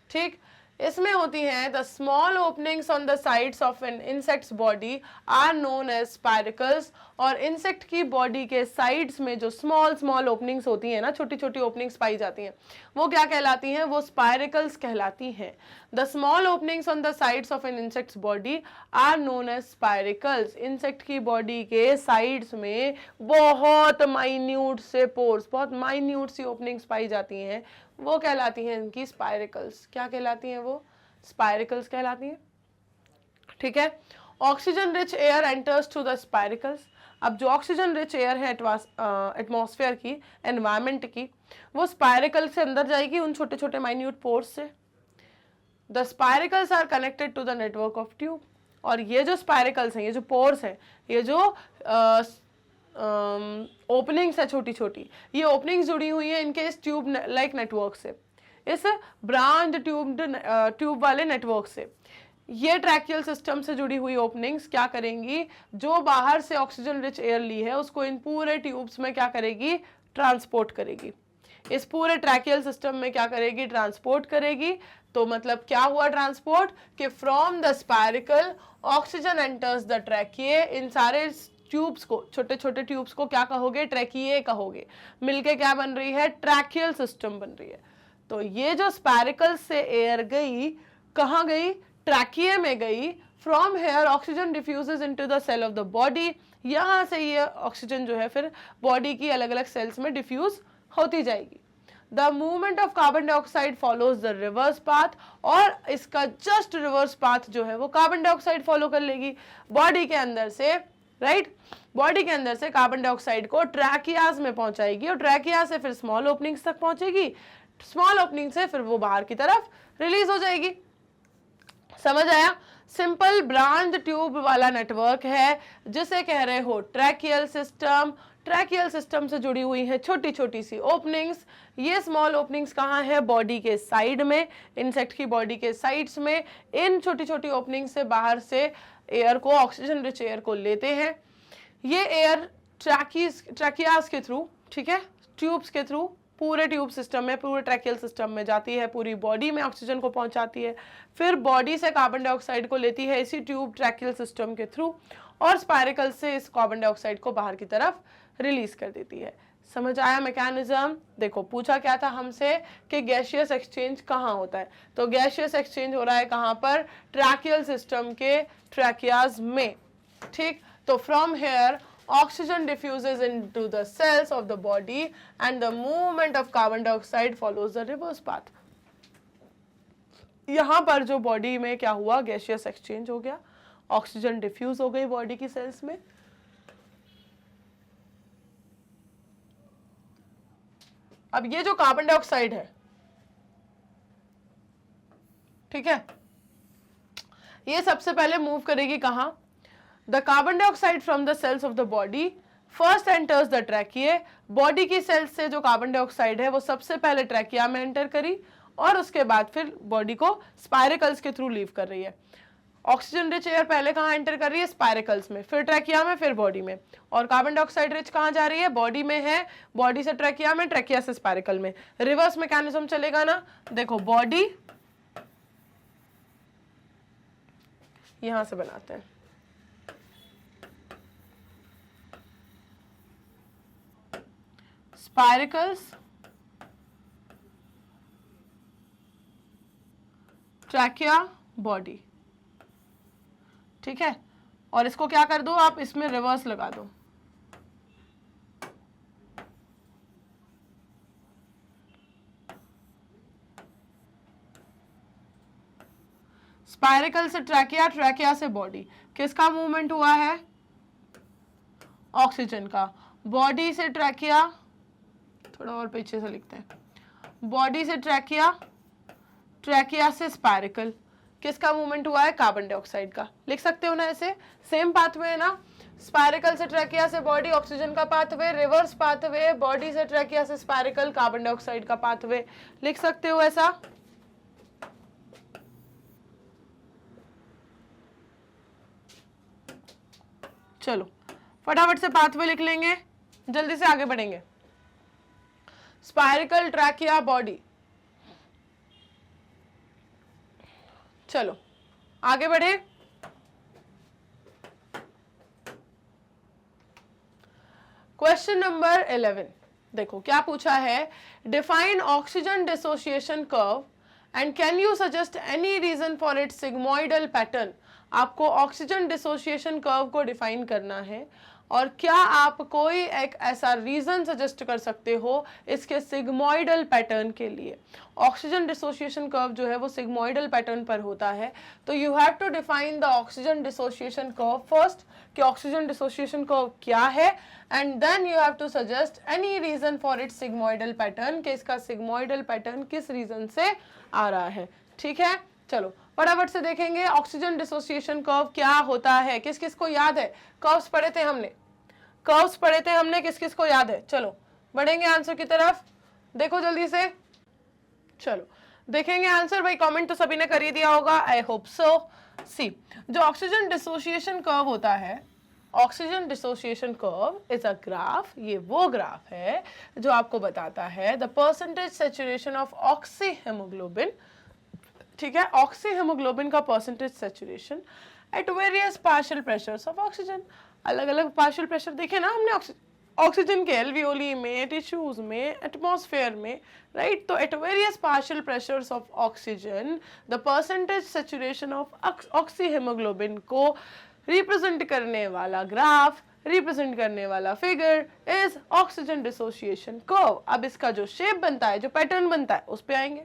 ठीक। इसमें होती हैं the small openings on the sides of an insect's body are known as spiracles. और इंसेक्ट की बॉडी के साइड्स में जो स्मॉल स्मॉल ओपनिंग्स होती हैं ना, छोटी छोटी ओपनिंग्स पाई जाती हैं, वो क्या कहलाती हैं? वो स्पाइरिकल्स कहलाती हैं। The small openings on the sides of an insect's body are known as spiracles. Insect की बॉडी के साइड्स में बहुत माइन्यूट से पोर्स, बहुत माइन्यूट सी ओपनिंग्स पाई जाती हैं, वो कहलाती हैं इनकी स्पाइरिकल्स। क्या कहलाती हैं वो? स्पाइरिकल्स कहलाती हैं, ठीक है। Oxygen rich air enters to the spiracles. अब जो ऑक्सीजन रिच एयर है एटमॉस्फेयर की, एनवायरमेंट की, वो स्पाइरिकल से अंदर जाएगी उन छोटे छोटे माइन्यूट पोर्स से। The spiracles are connected to the network of tube. और ये जो स्पाइरिकल्स हैं, ये जो पोर्स हैं, ये जो ओपनिंग्स है छोटी छोटी, ये ओपनिंग्स जुड़ी हुई हैं इनके इस ट्यूब लाइक नेटवर्क से, इस ब्रांच ट्यूब वाले नेटवर्क से। ये ट्रैकियल सिस्टम से जुड़ी हुई ओपनिंग्स क्या करेंगी? जो बाहर से ऑक्सीजन रिच एयर ली है उसको इन पूरे ट्यूब्स में क्या करेगी? ट्रांसपोर्ट करेगी। इस पूरे ट्रैकियल सिस्टम में क्या करेगी? ट्रांसपोर्ट करेगी। तो मतलब क्या हुआ ट्रांसपोर्ट? कि from the spiracle oxygen enters the trachea. इन सारे ट्यूब्स को, छोटे छोटे ट्यूब्स को क्या कहोगे? ट्रैकिए कहोगे। मिलके क्या बन रही है? ट्रैकियल सिस्टम बन रही है। तो ये जो स्पाइरिकल से एयर गई, कहाँ गई? ट्रैकिए में गई। From here oxygen diffuses into the cell of the body. यहाँ से ये ऑक्सीजन जो है फिर बॉडी की अलग अलग सेल्स में डिफ्यूज होती जाएगी। The movement of carbon dioxide follows the reverse path. और इसका जस्ट रिवर्स पाथ जो है वो कार्बन डाइऑक्साइड फॉलो कर लेगी बॉडी के अंदर से, राइट। बॉडी के अंदर से कार्बन डाइऑक्साइड को ट्रैकियाज में पहुंचाएगी, और ट्रैकिया से फिर स्मॉल ओपनिंग्स तक पहुंचेगी। स्मॉल ओपनिंग से फिर वो बाहर की तरफ रिलीज हो जाएगी। समझ आया? सिंपल ब्रांच ट्यूब वाला नेटवर्क है जिसे कह रहे हो ट्रैकियल सिस्टम। ट्रैकियल सिस्टम से जुड़ी हुई है छोटी छोटी सी ओपनिंग्स। ये स्मॉल ओपनिंग्स कहाँ है? बॉडी के साइड में, इंसेक्ट की बॉडी के साइड्स में। इन छोटी छोटी ओपनिंग से बाहर से एयर को, ऑक्सीजन रिच एयर को लेते हैं। ये एयर ट्रैकियाज के थ्रू, ठीक है, ट्यूब्स के थ्रू पूरे ट्यूब सिस्टम में, पूरे ट्रैकियल सिस्टम में जाती है, पूरी बॉडी में ऑक्सीजन को पहुंचाती है, फिर बॉडी से कार्बन डाइऑक्साइड को लेती है इसी ट्यूब ट्रैकियल सिस्टम के थ्रू, और स्पाइरिकल से इस कार्बन डाइऑक्साइड को बाहर की तरफ रिलीज कर देती है। समझ आया मैकेनिज्म? देखो पूछा क्या था हमसे कि गैसियस एक्सचेंज कहाँ होता है, तो गैसियस एक्सचेंज हो रहा है कहाँ पर? ट्रैकियल सिस्टम के ट्रैकियाज में, ठीक। तो from here oxygen diffuses into the cells of the body and the movement of carbon dioxide follows the reverse path. यहां पर जो बॉडी में क्या हुआ? गैसियस एक्सचेंज हो गया, ऑक्सीजन डिफ्यूज हो गई बॉडी की सेल्स में। अब ये जो कार्बन डाइऑक्साइड है, ठीक है, ये सबसे पहले मूव करेगी कहां? The carbon dioxide from the cells of the body first enters the trachea, body की सेल्स से जो कार्बन डाइऑक्साइड है वो सबसे पहले ट्रैकिया में एंटर करी और उसके बाद फिर बॉडी को स्पाइरिकल्स के थ्रू लीव कर रही है। ऑक्सीजन रिच एयर पहले कहाँ एंटर कर रही है? स्पाइरिकल्स में, फिर ट्रैकिया में, फिर बॉडी में। और कार्बन डाइऑक्साइड रिच कहाँ जा रही है? बॉडी में है, बॉडी से ट्रैकिया में, ट्रैकिया से स्पाइरिकल में। रिवर्स मैकेनिज्म चलेगा ना, देखो बॉडी यहां से बनाते हैं, स्पाइरिकल्स, ट्रैकिया, बॉडी, ठीक है। और इसको क्या कर दो आप, इसमें रिवर्स लगा दो, स्पाइरिकल से ट्रैकिया, ट्रैकिया से बॉडी। किसका मूवमेंट हुआ है? ऑक्सीजन का। बॉडी से ट्रैकिया, थोड़ा और पीछे से लिखते हैं, बॉडी से ट्रैकिया, ट्रैकिया से स्पाइरिकल। किसका मूवमेंट हुआ है? कार्बन डाइऑक्साइड का। लिख सकते हो ना ऐसे, सेम पाथवे है ना, स्पाइरिकल से ट्रैकिया से बॉडी, ऑक्सीजन का पाथवे, रिवर्स पाथवे, बॉडी से ट्रैकिया से स्पाइरिकल, कार्बन डाइऑक्साइड का पाथवे। लिख सकते हो ऐसा। चलो फटाफट से पाथवे लिख लेंगे, जल्दी से आगे बढ़ेंगे। Spiracle, trachea, body. चलो आगे बढ़े। क्वेश्चन नंबर 11 देखो क्या पूछा है, define oxygen dissociation curve and can you suggest any reason for its sigmoidal pattern. आपको ऑक्सीजन डिसोसिएशन कर्व को डिफाइन करना है और क्या आप कोई एक ऐसा रीजन सजेस्ट कर सकते हो इसके सिग्मोइडल पैटर्न के लिए। ऑक्सीजन डिसोसिएशन कर्व जो है वो सिग्मोइडल पैटर्न पर होता है, तो you have to define the oxygen dissociation curve first, कि ऑक्सीजन डिसोसिएशन कर्व क्या है, and then you have to suggest any reason for its sigmoidal pattern, कि इसका सिग्मोइडल पैटर्न किस रीजन से आ रहा है। ठीक है, चलो फटाफट से देखेंगे ऑक्सीजन डिसोसिएशन कर्व क्या होता है। किस किस को याद है? कर्व्स पढ़े थे हमने, कर्व्स पढ़े थे हमने, किस किस को याद है? चलो बढ़ेंगे आंसर की तरफ, देखो जल्दी से। चलो देखेंगे आंसर, भाई कमेंट तो सभी ने कर ही दिया होगा, आई होप सो। सी, जो ऑक्सीजन डिसोसिएशन कर्व होता है, oxygen dissociation curve is a graph, ये वो ग्राफ है जो आपको बताता है the percentage saturation of oxy haemoglobin. ठीक है, ऑक्सी हेमोग्लोबिन का percentage saturation at various partial pressures of oxygen. अलग अलग पार्शियल प्रेशर देखे ना हमने ऑक्सीजन के, एल्वियोली में, टिश्यूज में, एटमॉस्फेयर में, राइट। तो at various partial pressures of oxygen the percentage saturation of oxy haemoglobin को रिप्रेजेंट करने वाला ग्राफ, रिप्रेजेंट करने वाला figure is oxygen dissociation curve. अब इसका जो शेप बनता है, जो पैटर्न बनता है, उस पे आएंगे।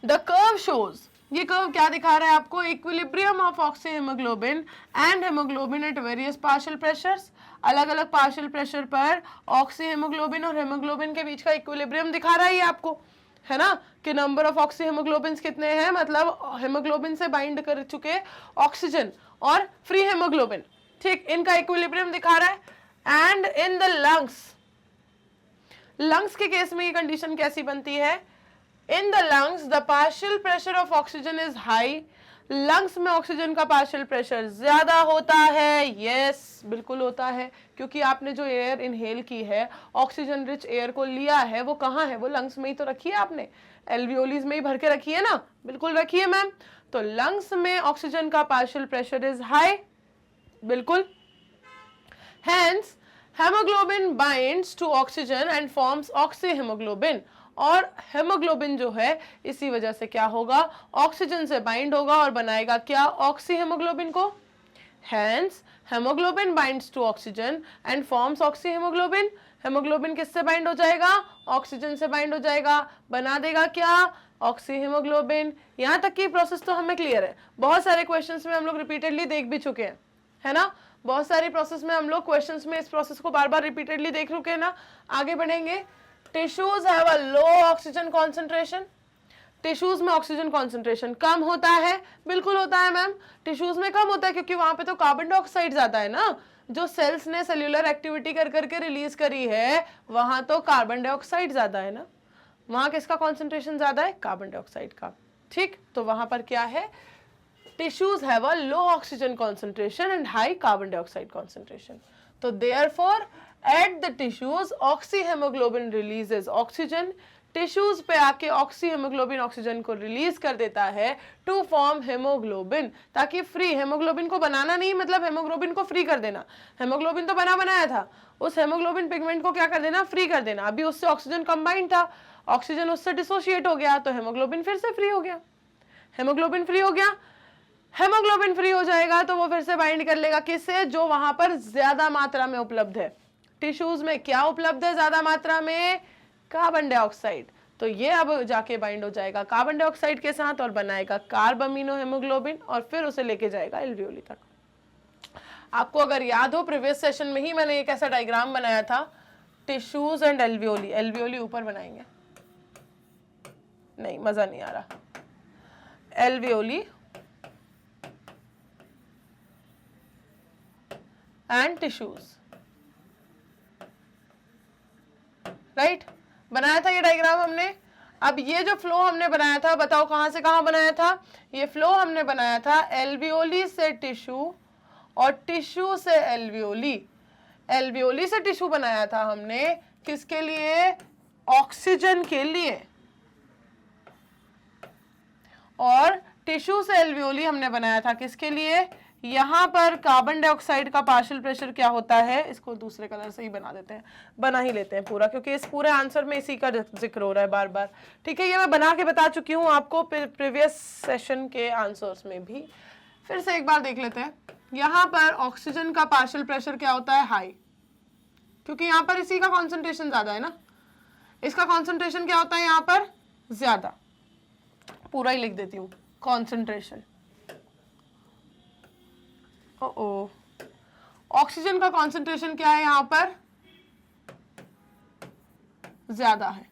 द कर्व शोज, ये कर्व क्या दिखा रहा है आपको? Equilibrium of oxy haemoglobin and haemoglobin at various partial pressures. अलग अलग पार्शियल प्रेशर पर ऑक्सी हेमोग्लोबिन और हेमोग्लोबिन के बीच का इक्विलिब्रियम दिखा रहा है ये आपको, है ना, कि नंबर ऑफ ऑक्सी हेमोग्लोबिन कितने हैं, मतलब हेमोग्लोबिन से बाइंड कर चुके ऑक्सीजन और फ्री हेमोग्लोबिन, ठीक, इनका इक्विलिब्रियम दिखा रहा है। And in the lungs, lungs के केस में ये कंडीशन कैसी बनती है? In the lungs, the partial pressure of oxygen is high. Lungs में ऑक्सीजन का पार्शियल प्रेशर ज्यादा होता है। यस, बिल्कुल होता है, क्योंकि आपने जो एयर इनहेल की है, ऑक्सीजन रिच एयर को लिया है, वो कहाँ है? वो लंग्स में ही तो रखी है आपने, एल्वियोलीज में ही भर के रखी है ना, बिल्कुल रखी है मैम। तो लंग्स में ऑक्सीजन का पार्शियल प्रेशर इज हाई, बिल्कुल। Hence, hemoglobin binds to oxygen and forms oxyhemoglobin. और हेमोग्लोबिन जो है इसी वजह से क्या होगा? ऑक्सीजन से बाइंड होगा और बनाएगा क्या? ऑक्सी हेमोग्लोबिन को। Hence, hemoglobin binds to oxygen and forms oxyhemoglobin. Haemoglobin किससे बाइंड हो जाएगा? ऑक्सीजन से बाइंड हो जाएगा, बना देगा क्या? ऑक्सीहेमोग्लोबिन। यहाँ तक की प्रोसेस तो हमें क्लियर है, बहुत सारे क्वेश्चंस में हम लोग रिपीटेडली देख भी चुके हैं, है ना। बहुत सारी प्रोसेस में हम लोग क्वेश्चंस में इस प्रोसेस को बार बार रिपीटेडली देख चुके हैं ना। आगे बढ़ेंगे। Tissues have a low oxygen concentration. Tissues में ऑक्सीजन कॉन्सेंट्रेशन कम होता है, बिल्कुल होता है मैम। टिश्यूज में कम होता है क्योंकि वहां पे तो कार्बन डाइऑक्साइड ज्यादा है ना, जो सेल्स ने सेल्यूलर एक्टिविटी कर करके रिलीज करी है वहां तो कार्बन डाइऑक्साइड ज्यादा है ना, वहां किसका कॉन्सेंट्रेशन ज्यादा है, कार्बन डाइऑक्साइड का। ठीक, तो वहां पर क्या है, tissues have a low oxygen concentration and high carbon dioxide concentration. तो therefore at the tissues oxy haemoglobin releases oxygen, tissues पे आके ऑक्सी हेमोग्लोबिन ऑक्सीजन को रिलीज कर देता है टू फॉर्म हेमोग्लोबिन, ताकि फ्री हेमोग्लोबिन को बनाना नहीं, मतलब हेमोग्लोबिन को फ्री कर देना, हेमोग्लोबिन तो बना बनाया था, उस हेमोग्लोबिन पिगमेंट को क्या कर देना, फ्री कर देना। अभी उससे ऑक्सीजन कंबाइंड था, ऑक्सीजन उससे डिसोशिएट हो गया तो हेमोग्लोबिन फिर से फ्री हो गया, हेमोग्लोबिन फ्री हो गया, हेमोग्लोबिन फ्री हो जाएगा तो वो फिर से बाइंड कर लेगा किससे, जो वहां पर ज्यादा मात्रा में उपलब्ध है। टिश्यूज में क्या उपलब्ध है ज्यादा मात्रा में, कार्बन डाइऑक्साइड, तो ये अब जाके बाइंड हो जाएगा कार्बन डाइऑक्साइड के साथ और बनाएगा कार्बामिनो हेमोग्लोबिन और फिर उसे लेके जाएगा एल्वियोली तक। आपको अगर याद हो प्रीवियस सेशन में ही मैंने एक ऐसा डायग्राम बनाया था, टिश्यूज एंड एल्वियोली, एल्वियोली ऊपर बनाएंगे, नहीं मजा नहीं आ रहा, एल्वियोली एंड टिश्यूज, राइट, बनाया था ये डायग्राम हमने। अब ये जो फ्लो हमने बनाया था, बताओ कहां से कहां बनाया था, ये फ्लो हमने बनाया था एल्वियोली से टिश्यू और टिश्यू से एल्वियोली, एल्वियोली से टिश्यू बनाया था हमने किसके लिए, ऑक्सीजन के लिए, और टिश्यू से एल्वियोली हमने बनाया था किसके लिए, यहां पर कार्बन डाइऑक्साइड का पार्शियल प्रेशर क्या होता है, इसको दूसरे कलर से ही बना देते हैं, बना ही लेते हैं पूरा, क्योंकि इस पूरे आंसर में इसी का जिक्र हो रहा है बार बार। ठीक है, ये मैं बना के बता चुकी हूं आपको प्रीवियस सेशन के आंसर्स में भी, फिर से एक बार देख लेते हैं। यहां पर ऑक्सीजन का पार्शियल प्रेशर क्या होता है, हाई, क्योंकि यहां पर इसी का कॉन्सेंट्रेशन ज्यादा है ना, इसका कॉन्सेंट्रेशन क्या होता है यहां पर ज्यादा, पूरा ही लिख देती हूँ, कॉन्सेंट्रेशन। ओ ऑक्सीजन का कॉन्सेंट्रेशन क्या है यहां पर, ज्यादा है,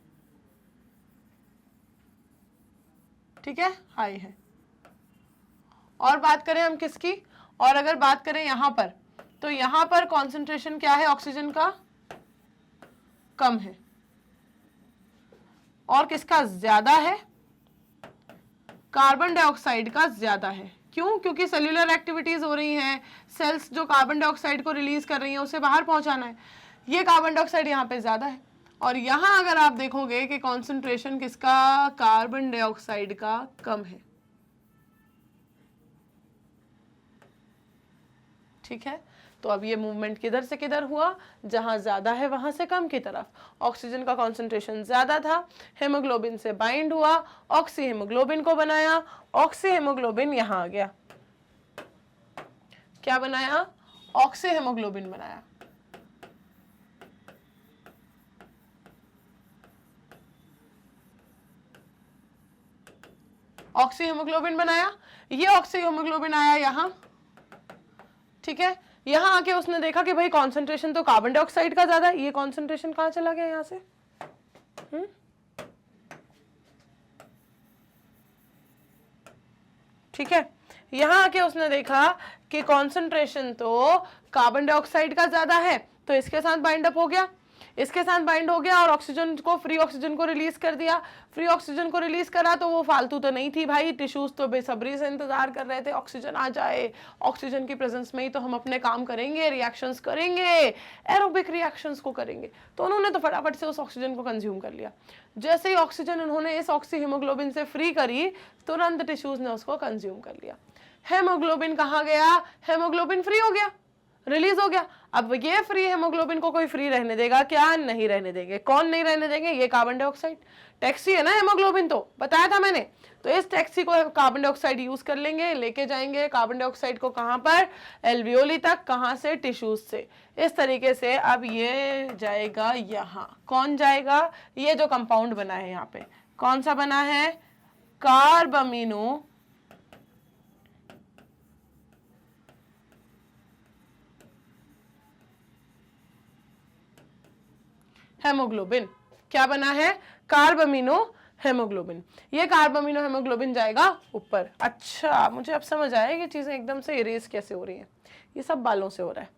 ठीक है, हाई है। और बात करें हम किसकी, और अगर बात करें यहां पर, तो यहां पर कॉन्सेंट्रेशन क्या है ऑक्सीजन का, कम है, और किसका ज्यादा है, कार्बन डाइऑक्साइड का ज्यादा है। क्यों, क्योंकि सेल्यूलर एक्टिविटीज हो रही हैं, सेल्स जो कार्बन डाइऑक्साइड को रिलीज कर रही हैं उसे बाहर पहुंचाना है, ये कार्बन डाइऑक्साइड यहाँ पे ज्यादा है। और यहाँ अगर आप देखोगे कि कॉन्सेंट्रेशन किसका, कार्बन डाइऑक्साइड का कम है, ठीक है। तो अब ये मूवमेंट किधर से किधर हुआ, जहां ज्यादा है वहां से कम की तरफ, ऑक्सीजन का कॉन्सेंट्रेशन ज्यादा था, हेमोग्लोबिन से बाइंड हुआ, ऑक्सी हेमोग्लोबिन को बनाया, ऑक्सी हेमोग्लोबिन यहां आ गया, क्या बनाया, ऑक्सी हेमोग्लोबिन बनाया, ऑक्सी हेमोग्लोबिन बनाया, ये ऑक्सी हेमोग्लोबिन आया यहां, ठीक है। यहां आके उसने देखा कि भाई कॉन्सेंट्रेशन तो कार्बन डाइऑक्साइड का ज्यादा है, ये कॉन्सेंट्रेशन कहां चला गया यहां से, ठीक है। यहां आके उसने देखा कि कॉन्सेंट्रेशन तो कार्बन डाइऑक्साइड का ज्यादा है, तो इसके साथ बाइंड अप हो गया, इसके साथ बाइंड हो गया और ऑक्सीजन को, फ्री ऑक्सीजन को रिलीज कर दिया। फ्री ऑक्सीजन को रिलीज करा तो वो फालतू तो नहीं थी भाई, टिश्यूज तो बेसब्री से इंतजार कर रहे थे ऑक्सीजन आ जाए, ऑक्सीजन की प्रेजेंस में ही तो हम अपने काम करेंगे, रिएक्शंस करेंगे, एरोबिक रिएक्शंस को करेंगे। तो उन्होंने तो फटाफट से उस ऑक्सीजन को कंज्यूम कर लिया। जैसे ही ऑक्सीजन उन्होंने इस ऑक्सी हीमोग्लोबिन से फ्री करी, तुरंत टिश्यूज ने उसको कंज्यूम कर लिया। हेमोग्लोबिन कहाँ गया, हेमोग्लोबिन फ्री हो गया, रिलीज हो गया। अब ये फ्री हेमोग्लोबिन को कोई फ्री रहने देगा क्या, नहीं रहने देंगे। कौन नहीं रहने देंगे, ये कार्बन डाइऑक्साइड, टैक्सी है ना हेमोग्लोबिन, तो बताया था मैंने। तो इस टैक्सी को कार्बन डाइऑक्साइड यूज कर लेंगे, लेके जाएंगे कार्बन डाइऑक्साइड को कहां पर, एल्वियोली तक, कहां से, टिश्यूज से। इस तरीके से अब ये जाएगा यहां, कौन जाएगा, ये जो कंपाउंड बना है यहाँ पे, कौन सा बना है, कार्बामिनो हेमोग्लोबिन। क्या बना है, कार्बामिनो हेमोग्लोबिन। ये कार्बामिनो हेमोग्लोबिन जाएगा ऊपर। अच्छा, मुझे अब समझ आया कि चीजें एकदम से इरेज कैसे हो रही हैं। ये सब बालों से हो रहा है,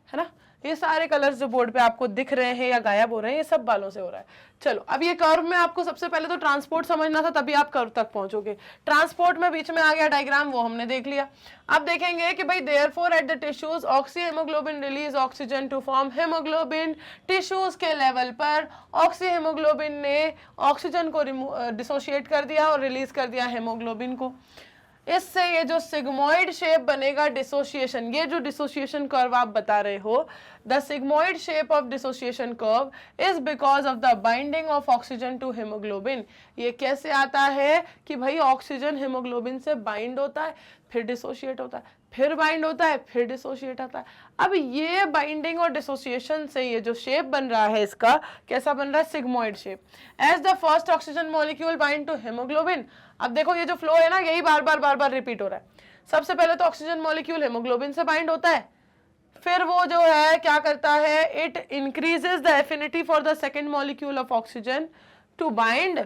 है ना। ये सारे कलर्स जो बोर्ड पे आपको दिख रहे हैं या गायब हो रहे हैं, ये सब बालों से हो रहा है। चलो, अब ये कर्व में आपको सबसे पहले तो ट्रांसपोर्ट समझना था, तभी आप कर्व तक पहुंचोगे। ट्रांसपोर्ट में बीच में आ गया डायग्राम, वो हमने देख लिया। अब देखेंगे कि भाई therefore at the tissues oxy haemoglobin release oxygen to form haemoglobin. Tissues के लेवल पर ऑक्सी हेमोग्लोबिन ने ऑक्सीजन को डिसोशिएट कर दिया और रिलीज कर दिया हेमोग्लोबिन को। इससे ये जो सिग्मोइड शेप बनेगा डिसोसिएशन, ये जो डिसोसिएशन कर्व आप बता रहे हो, the sigmoid shape of dissociation curve is because of the binding of oxygen to haemoglobin. ये कैसे आता है कि भाई ऑक्सीजन हेमोग्लोबिन से बाइंड होता है, फिर डिसोशिएट होता है, फिर बाइंड होता है, फिर डिसोशिएट होता है। अब ये बाइंडिंग और डिसोसिएशन से ये जो शेप बन रहा है, इसका कैसा बन रहा है, sigmoid shape. As the first oxygen molecule bind to haemoglobin, अब देखो ये जो फ्लो है ना, यही बार बार रिपीट हो रहा है। सबसे पहले तो ऑक्सीजन मॉलिक्यूल हेमोग्लोबिन से बाइंड होता है, फिर वो जो है क्या करता है, it increases the affinity for the second molecule of oxygen to bind,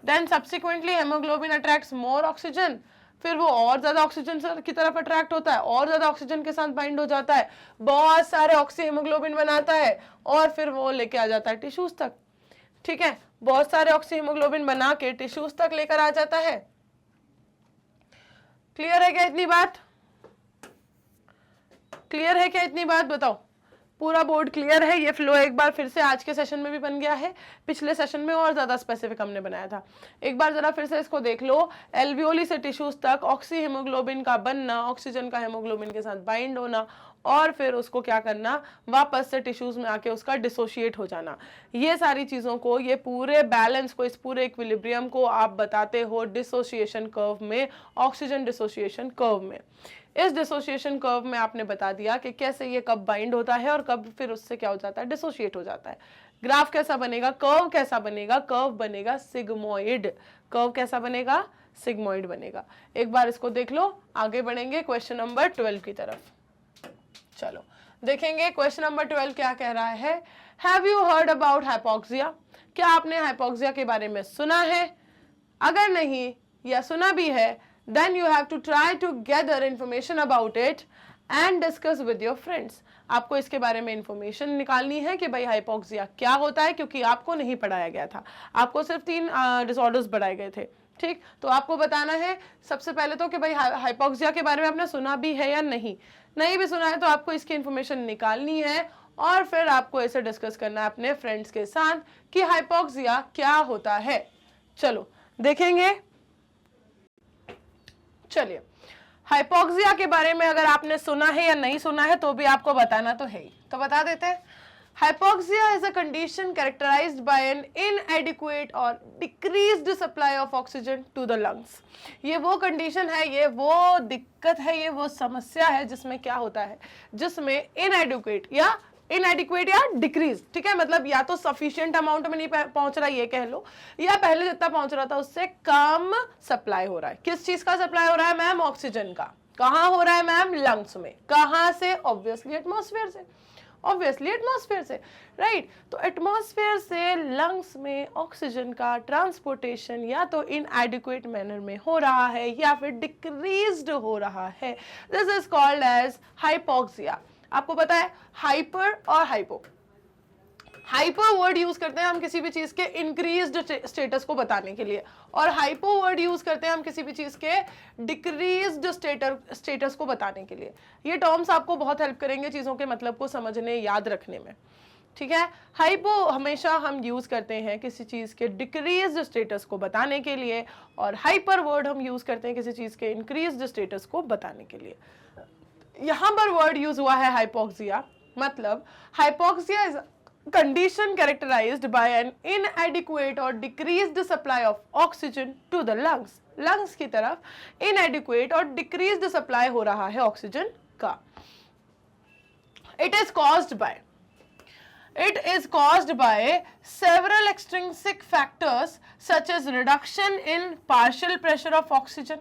then subsequently haemoglobin attracts more oxygen, फिर वो और ज्यादा ऑक्सीजन की तरफ अट्रैक्ट होता है, और ज्यादा ऑक्सीजन के साथ बाइंड हो जाता है, बहुत सारे ऑक्सी हेमोग्लोबिन बनाता है, और फिर वो लेके आ जाता है टिश्यूज तक। ठीक है, बहुत सारे ऑक्सी हेमोग्लोबिन बना के टिश्यूज तक लेकर आ जाता है। क्लियर है क्या इतनी बात? क्लियर है क्या इतनी बात, बताओ। पूरा बोर्ड क्लियर है? ये फ्लो एक बार फिर से आज के सेशन में भी बन गया है, पिछले सेशन में और ज्यादा स्पेसिफिक हमने बनाया था। एक बार जरा फिर से इसको देख लो। एल्वियोली से टिश्यूज तक ऑक्सी हेमोग्लोबिन का बनना, ऑक्सीजन का हेमोग्लोबिन के साथ बाइंड होना, और फिर उसको क्या करना, वापस से टिश्यूज में आके उसका डिसोशिएट हो जाना। ये सारी चीजों को, ये पूरे बैलेंस को, इस पूरे इक्विलिब्रियम को आप बताते हो डिसोसिएशन कर्व में, ऑक्सीजन डिसोसिएशन कर्व में। इस डिसोसिएशन कर्व में आपने बता दिया कि कैसे ये कब बाइंड होता है और कब फिर उससे क्या हो जाता है, डिसोशिएट हो जाता है। ग्राफ कैसा बनेगा, कर्व कैसा बनेगा, कर्व बनेगा सिग्मोइड। कर्व कैसा बनेगा, सिग्मोइड बनेगा। एक बार इसको देख लो, आगे बढ़ेंगे क्वेश्चन नंबर 12 की तरफ। चलो देखेंगे क्वेश्चन नंबर 12 क्या कह रहा है। Have you heard about hypoxia? क्या आपने हाइपोक्सिया के बारे में सुना है? अगर नहीं या सुना भी है, then you have to try to gather information about it and discuss with your friends। आपको इसके बारे में इंफॉर्मेशन निकालनी है कि भाई हाइपोक्सिया क्या होता है, क्योंकि आपको नहीं पढ़ाया गया था, आपको सिर्फ 3 डिसऑर्डर्स पढ़ाए गए थे। ठीक, तो आपको बताना है सबसे पहले तो कि भाई हाइपोक्सिया के बारे में आपने सुना भी है या नहीं। नहीं भी सुना है तो आपको इसकी इंफॉर्मेशन निकालनी है, और फिर आपको ऐसे डिस्कस करना है अपने फ्रेंड्स के साथ कि हाइपोक्सिया क्या होता है। चलो देखेंगे। चलिए, हाइपोक्सिया के बारे में अगर आपने सुना है या नहीं सुना है तो भी आपको बताना तो है ही, तो बता देते हैं। Hypoxia is a condition characterised by an inadequate or decreased supply of oxygen to the lungs. ये वो कंडीशन है, ये वो दिक्कत है, ये वो समस्या है जिसमें क्या होता है, जिसमें इनएडिक्वेट या डिक्रीज, ठीक है, मतलब या तो सफिशिएंट अमाउंट में नहीं पहुंच रहा, ये कह लो, या पहले जितना पहुंच रहा था उससे कम सप्लाई हो रहा है। किस चीज का सप्लाई हो रहा है मैम? ऑक्सीजन का। कहां हो रहा है मैम? लंग्स में। कहां से? ऑब्वियसली एटमॉस्फेयर से, ऑब्वियसली एटमॉस्फेयर से, राइट। तो एटमॉस्फेयर से लंग्स में ऑक्सीजन का ट्रांसपोर्टेशन या तो इनएडिक्वेट मैनर में हो रहा है या फिर डिक्रीज्ड हो रहा है। This is called as hypoxia. आपको पता है हाइपर और हाइपो, हाइपर वर्ड यूज करते हैं हम किसी भी चीज के इंक्रीज्ड स्टेटस को बताने के लिए, और हाइपो वर्ड यूज करते हैं हम किसी भी चीज के डिक्रीज्ड स्टेटस को बताने के लिए। ये टर्म्स आपको बहुत हेल्प करेंगे चीजों के मतलब को समझने, याद रखने में। ठीक है, हाइपो हमेशा हम यूज करते हैं किसी चीज के डिक्रीज्ड स्टेटस को बताने के लिए, और हाइपर वर्ड हम यूज करते हैं किसी चीज के इंक्रीज्ड स्टेटस को बताने के लिए। यहां पर वर्ड यूज हुआ है हाइपोक्सिया, मतलब hypoxia is condition characterized by an inadequate or decreased supply of oxygen to the lungs। lungs की तरफ inadequate और decreased supply हो रहा है ऑक्सीजन का। It is caused by several extrinsic factors such as reduction in partial pressure of oxygen,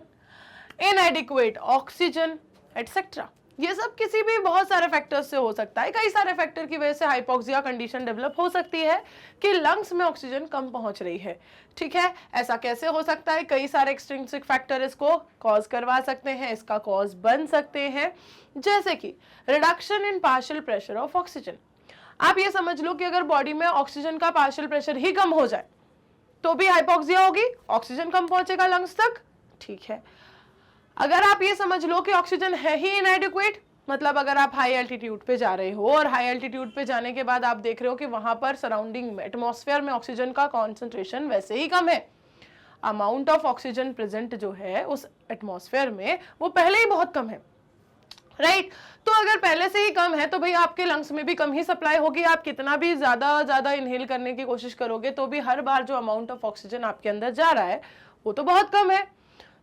inadequate oxygen, etc। ये सब किसी भी बहुत सारे फैक्टर्स से हो सकता है, कई सारे फैक्टर की वजह से हाइपोक्सिया कंडीशन डेवलप हो सकती है कि लंग्स में ऑक्सीजन कम पहुंच रही है। ठीक है, ऐसा कैसे हो सकता है? कई सारे एक्सट्रिंसिक फैक्टर इसको कॉज करवा सकते हैं, इसका कॉज बन सकते हैं, जैसे कि reduction in partial pressure of oxygen. आप ये समझ लो कि अगर बॉडी में ऑक्सीजन का पार्शियल प्रेशर ही कम हो जाए तो भी हाइपोक्सिया होगी, ऑक्सीजन कम पहुंचेगा लंग्स तक। ठीक है, अगर आप ये समझ लो कि ऑक्सीजन है ही इनएडिक्वेट, मतलब अगर आप हाई एल्टीट्यूड पे जा रहे हो और हाई एल्टीट्यूड पे जाने के बाद आप देख रहे हो कि वहां पर सराउंडिंग में एटमॉस्फेयर में ऑक्सीजन का कॉन्सेंट्रेशन वैसे ही कम है, अमाउंट ऑफ ऑक्सीजन प्रेजेंट जो है उस एटमॉस्फेयर में वो पहले ही बहुत कम है, राइट? तो अगर पहले से ही कम है तो भाई आपके लंग्स में भी कम ही सप्लाई होगी, आप कितना भी ज्यादा इनहेल करने की कोशिश करोगे तो भी हर बार जो अमाउंट ऑफ ऑक्सीजन आपके अंदर जा रहा है वो तो बहुत कम है।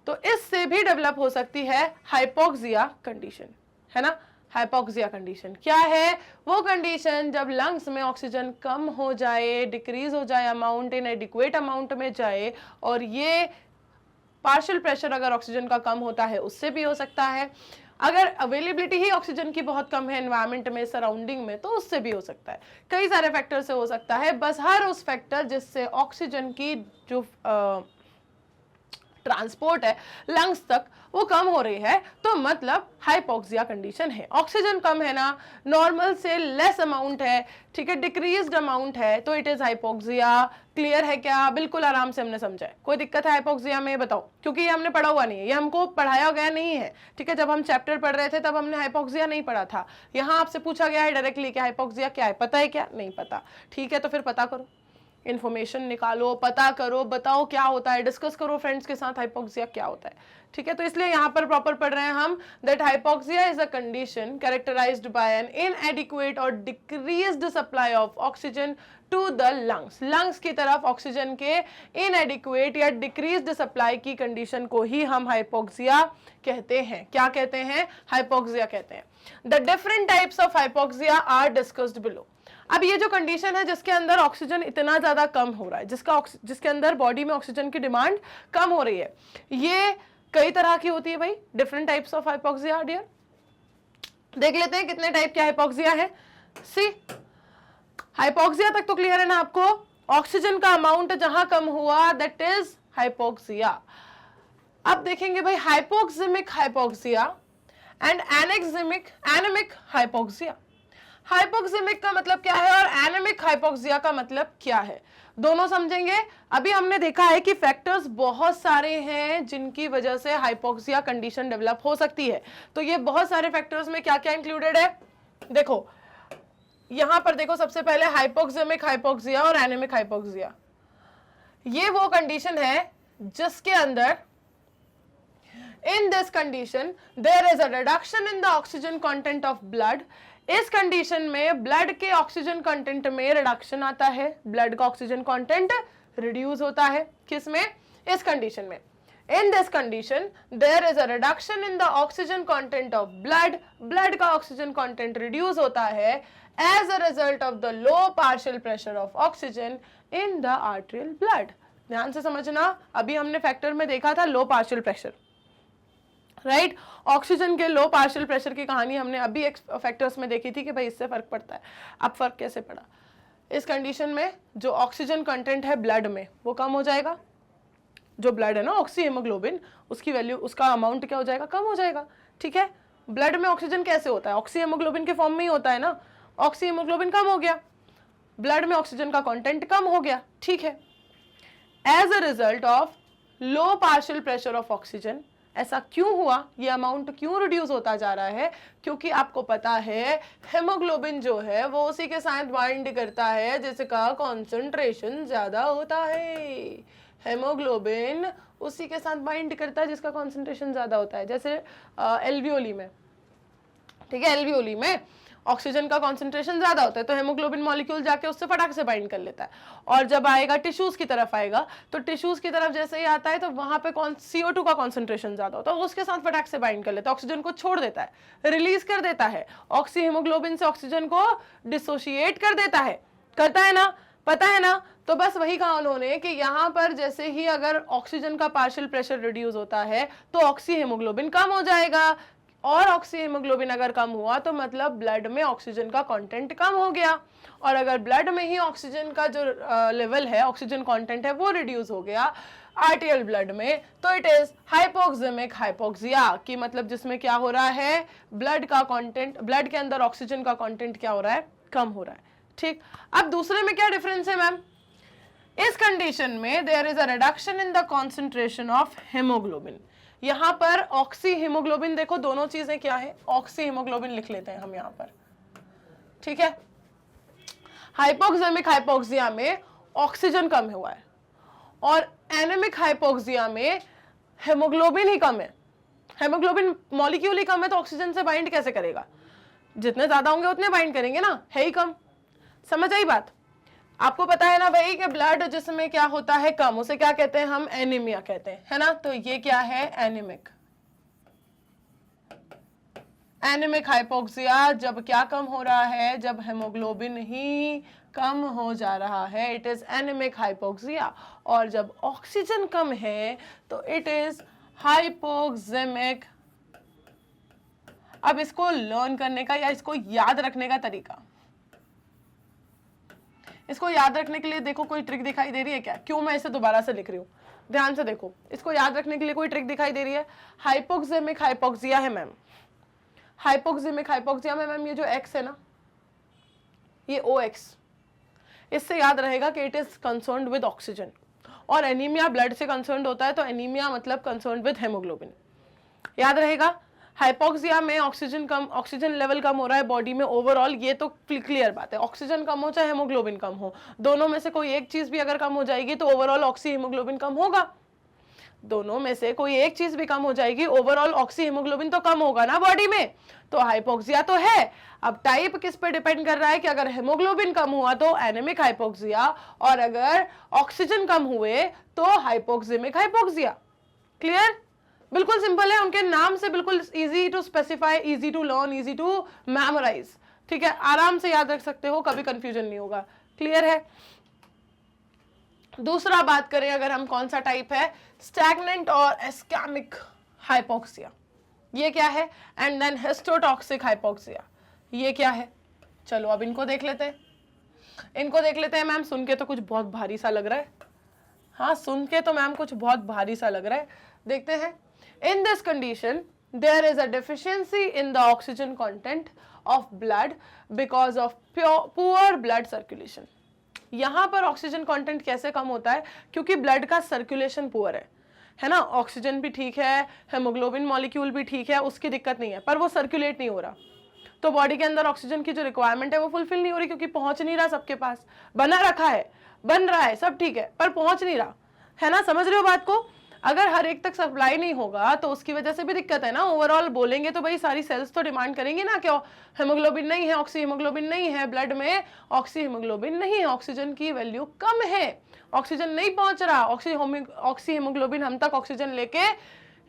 तो इससे भी डेवलप हो सकती है हाइपोक्सिया कंडीशन, है ना? हाइपोक्सिया कंडीशन क्या है? वो कंडीशन जब लंग्स में ऑक्सीजन कम हो जाए, डिक्रीज हो जाए, अमाउंट इनएडिक्वेट अमाउंट में जाए, और ये पार्शियल प्रेशर अगर ऑक्सीजन का कम होता है उससे भी हो सकता है, अगर अवेलेबिलिटी ही ऑक्सीजन की बहुत कम है एनवायरमेंट में, सराउंडिंग में, तो उससे भी हो सकता है। कई सारे फैक्टर से हो सकता है, बस हर उस फैक्टर जिससे ऑक्सीजन की जो ट्रांसपोर्ट है लंग्स तक वो कम हो रही है तो मतलब हाइपोक्सिया कंडीशन है। ऑक्सीजन कम है ना, नॉर्मल से लेस अमाउंट है, ठीक है, डिक्रीज्ड अमाउंट है, तो इट इज हाइपोक्सिया। क्लियर है क्या? बिल्कुल आराम से हमने समझा है। कोई दिक्कत है हाइपोक्सिया में? बताओ, क्योंकि ये हमने पढ़ा हुआ नहीं है, ये हमको पढ़ाया गया नहीं है। ठीक है, जब हम चैप्टर पढ़ रहे थे तब हमने हाइपोक्सिया नहीं पढ़ा था, यहाँ आपसे पूछा गया है डायरेक्टली कि हाइपोक्सिया क्या है, पता है क्या? नहीं पता। ठीक है, तो फिर पता करो, इन्फॉर्मेशन निकालो, पता करो, बताओ क्या होता है, डिस्कस करो फ्रेंड्स के साथ हाइपोक्सिया क्या होता है। ठीक है, तो इसलिए यहाँ पर प्रॉपर पढ़ रहे हैं हम that hypoxia is a condition characterised by an inadequate or decreased supply of oxygen to the lungs. Lungs की तरफ ऑक्सीजन के इनएडिक्वेट या डिक्रीज्ड सप्लाई की कंडीशन को ही हम हाइपोक्सिया कहते हैं। क्या कहते हैं? हाइपोक्सिया कहते हैं। The different types of hypoxia are discussed below. अब ये जो कंडीशन है जिसके अंदर ऑक्सीजन इतना ज्यादा कम हो रहा है, जिसके अंदर बॉडी में ऑक्सीजन की डिमांड कम हो रही है, ये कई तरह की होती है भाई। Different types of hypoxia dear, देख लेते हैं कितने टाइप के हाइपोक्सिया है। सी, हाइपोक्सिया तक तो क्लियर है ना आपको? ऑक्सीजन का अमाउंट जहां कम हुआ दैट इज हाइपोक्सिया। अब देखेंगे भाई हाइपोक्सिमिक हाइपोक्सिया एंड एनेमिक हाइपोक्सिया। हाइपोक्सिमिक का मतलब क्या है और एनेमिक हाइपोक्सिया का मतलब क्या है, दोनों समझेंगे। अभी हमने देखा है कि फैक्टर्स बहुत सारे हैं जिनकी वजह से हाइपोक्सिया कंडीशन डेवलप हो सकती है। तो ये बहुत सारे फैक्टर्स में क्या क्या इंक्लूडेड है, देखो यहां पर देखो, सबसे पहले हाइपोक्सिमिक हाइपोक्सिया और एनेमिक हाइपोक्सिया। ये वो कंडीशन है जिसके अंदर in this condition there is a reduction in the oxygen content of blood। इस कंडीशन में ब्लड के ऑक्सीजन कंटेंट में रिडक्शन आता है, ब्लड का ऑक्सीजन कंटेंट रिड्यूस होता है। किसमें? इस कंडीशन में। In this condition there is a reduction in the oxygen content of blood। Blood का ऑक्सीजन कंटेंट रिड्यूस होता है as a result of the low partial pressure of oxygen in the arterial blood। ध्यान से समझना, अभी हमने factor में देखा था लो पार्शियल प्रेशर, राइट? ऑक्सीजन के लो पार्शियल प्रेशर की कहानी हमने अभी फैक्टर्स में देखी थी कि भाई इससे फर्क पड़ता है। अब फर्क कैसे पड़ा? इस कंडीशन में जो ऑक्सीजन कंटेंट है ब्लड में वो कम हो जाएगा, जो ब्लड है ना ऑक्सी हीमोग्लोबिन, उसकी वैल्यू, उसका अमाउंट क्या हो जाएगा? कम हो जाएगा। ठीक है, ब्लड में ऑक्सीजन कैसे होता है? ऑक्सी हीमोग्लोबिन के फॉर्म में ही होता है ना। ऑक्सी हीमोग्लोबिन कम हो गया, ब्लड में ऑक्सीजन का कंटेंट कम हो गया। ठीक है, as a result of low partial pressure of oxygen. ऐसा क्यों हुआ? ये अमाउंट क्यों रिड्यूस होता जा रहा है? क्योंकि आपको पता है हेमोग्लोबिन जो है वो उसी के साथ बाइंड करता है जिसका कॉन्सेंट्रेशन ज्यादा होता है। हेमोग्लोबिन उसी के साथ बाइंड करता है जिसका कॉन्सेंट्रेशन ज्यादा होता है। जैसे एल्वियोली में, ठीक है, एल्वियोली में ऑक्सीजन का कॉन्सेंट्रेशन ज्यादा होता है तो हेमोग्लोबिन मॉलिक्यूल जाके उससे फटाक से बाइंड कर लेता है, और जब आएगा टिश्यूज की तरफ आएगा तो टिश्यूज की तरफ जैसे ही आता है तो वहां पे CO2 का कॉन्सेंट्रेशन ज्यादा होता है, उसके साथ फटाक से बाइंड कर लेता है, ऑक्सीजन को छोड़ देता है, रिलीज कर देता है, ऑक्सी हीमोग्लोबिन से ऑक्सीजन को डिसोशिएट कर देता है, करता है ना, पता है ना। तो बस वही कहा उन्होंने कि यहाँ पर जैसे ही अगर ऑक्सीजन का पार्शियल प्रेशर रिड्यूस होता है तो ऑक्सी हीमोग्लोबिन कम हो जाएगा, और ऑक्सी हीमोग्लोबिन अगर कम हुआ तो मतलब ब्लड में ऑक्सीजन का कंटेंट कम हो गया, और अगर ब्लड में ही ऑक्सीजन का जो लेवल है, ऑक्सीजन कंटेंट है, वो रिड्यूस हो गया आर्टियल ब्लड में, तो इट इज हाइपोक्सेमिक हाइपोक्सिया, की मतलब जिसमें क्या हो रहा है, ब्लड का कंटेंट, ब्लड के अंदर ऑक्सीजन का कंटेंट क्या हो रहा है, कम हो रहा है। ठीक, अब दूसरे में क्या डिफरेंस है मैम, इस कंडीशन में there is a reduction in the concentration of haemoglobin. यहां पर ऑक्सी हीमोग्लोबिन, देखो दोनों चीजें क्या है, ऑक्सी हीमोग्लोबिन लिख लेते हैं हम यहां पर, ठीक है। हाइपोक्सेमिक हाइपोक्सिया में ऑक्सीजन कम हुआ है, और एनेमिक हाइपोक्सिया में हेमोग्लोबिन ही कम है। हेमोग्लोबिन मॉलिक्यूल ही कम है तो ऑक्सीजन से बाइंड कैसे करेगा, जितने ज्यादा होंगे उतने बाइंड करेंगे ना, है ही कम। समझ आई बात, आपको पता है ना भाई कि ब्लड जिसमें क्या होता है कम, उसे क्या कहते हैं हम, एनीमिया कहते हैं, है ना। तो ये क्या है, एनीमिक, एनीमिक हाइपोक्सिया, जब क्या कम हो रहा है, जब हेमोग्लोबिन ही कम हो जा रहा है, इट इज एनीमिक हाइपोक्सिया। और जब ऑक्सीजन कम है तो इट इज हाइपोक्सेमिक। अब इसको लर्न करने का या इसको याद रखने का तरीका, इसको याद रखने के लिए देखो कोई ट्रिक दिखाई दे रही है क्या, क्यों मैं इसे दोबारा से लिख रही हूं, ध्यान से देखो, इसको याद रखने के लिए कोई ट्रिक दिखाई दे रही है। हाइपोक्सेमिक हाइपोक्सिया है मैम, हाइपोक्सेमिक हाइपोक्सिया में मैम ये जो एक्स है ना, ये OX, इससे याद रहेगा कि it is concerned with oxygen, और एनीमिया ब्लड से कंसर्न्ड होता है, तो एनीमिया मतलब कंसर्न्ड विद हेमोग्लोबिन, याद रहेगा। हाइपोक्सिया में ऑक्सीजन कम, ऑक्सीजन लेवल कम हो रहा है बॉडी में ओवरऑल, ये तो क्लियर बात है, ऑक्सीजन कम हो चाहे हेमोग्लोबिन कम हो, दोनों में से कोई एक चीज भी अगर कम हो जाएगी तो ओवरऑल ऑक्सी हीमोग्लोबिन कम होगा, दोनों में से कोई एक चीज भी कम हो जाएगी ओवरऑल ऑक्सी हीमोग्लोबिन तो कम होगा ना बॉडी में, तो हाइपोक्सिया तो है। अब टाइप किस पे डिपेंड कर रहा है कि अगर हेमोग्लोबिन कम हुआ तो एनेमिक हाइपोक्सिया, और अगर ऑक्सीजन कम हुए तो हाइपोक्सेमिक हाइपोक्सिया। क्लियर, बिल्कुल सिंपल है, उनके नाम से बिल्कुल easy to specify, easy to learn, easy to memorise, ठीक है, आराम से याद रख सकते हो, कभी कंफ्यूजन नहीं होगा। क्लियर है। दूसरा बात करें अगर हम, कौन सा टाइप है, स्टैग्नेंट और एस्कैमिक हाइपोक्सिया, ये क्या है, एंड देन हिस्टोटॉक्सिक हाइपोक्सिया, ये क्या है। चलो अब इनको देख लेते हैं, इनको देख लेते हैं। मैम सुन के तो कुछ बहुत भारी सा लग रहा है, हाँ सुन के तो मैम कुछ बहुत भारी सा लग रहा है, देखते हैं। In this condition, there is a deficiency in the oxygen content of blood because of poor blood circulation. यहाँ पर ऑक्सीजन कंटेंट कैसे कम होता है, क्योंकि ब्लड का सर्कुलेशन पुअर है ना, ऑक्सीजन भी ठीक है, हेमोग्लोबिन मॉलिक्यूल भी ठीक है, उसकी दिक्कत नहीं है, पर वो सर्कुलेट नहीं हो रहा, तो बॉडी के अंदर ऑक्सीजन की जो रिक्वायरमेंट है वो फुलफिल नहीं हो रही, क्योंकि पहुंच नहीं रहा सबके पास, बना रखा है, बन रहा है, सब ठीक है, पर पहुंच नहीं रहा, है ना। समझ रहे हो बात को, अगर हर एक तक सप्लाई नहीं होगा तो उसकी वजह से भी दिक्कत है ना। ओवरऑल बोलेंगे तो भाई सारी सेल्स तो डिमांड करेंगी ना कि हेमोग्लोबिन नहीं है, ऑक्सी हीमोग्लोबिन नहीं है, ब्लड में ऑक्सी हीमोग्लोबिन नहीं है, ऑक्सीजन की वैल्यू कम है, ऑक्सीजन नहीं पहुंच रहा, ऑक्सी हीमोग्लोबिन हम तक ऑक्सीजन लेके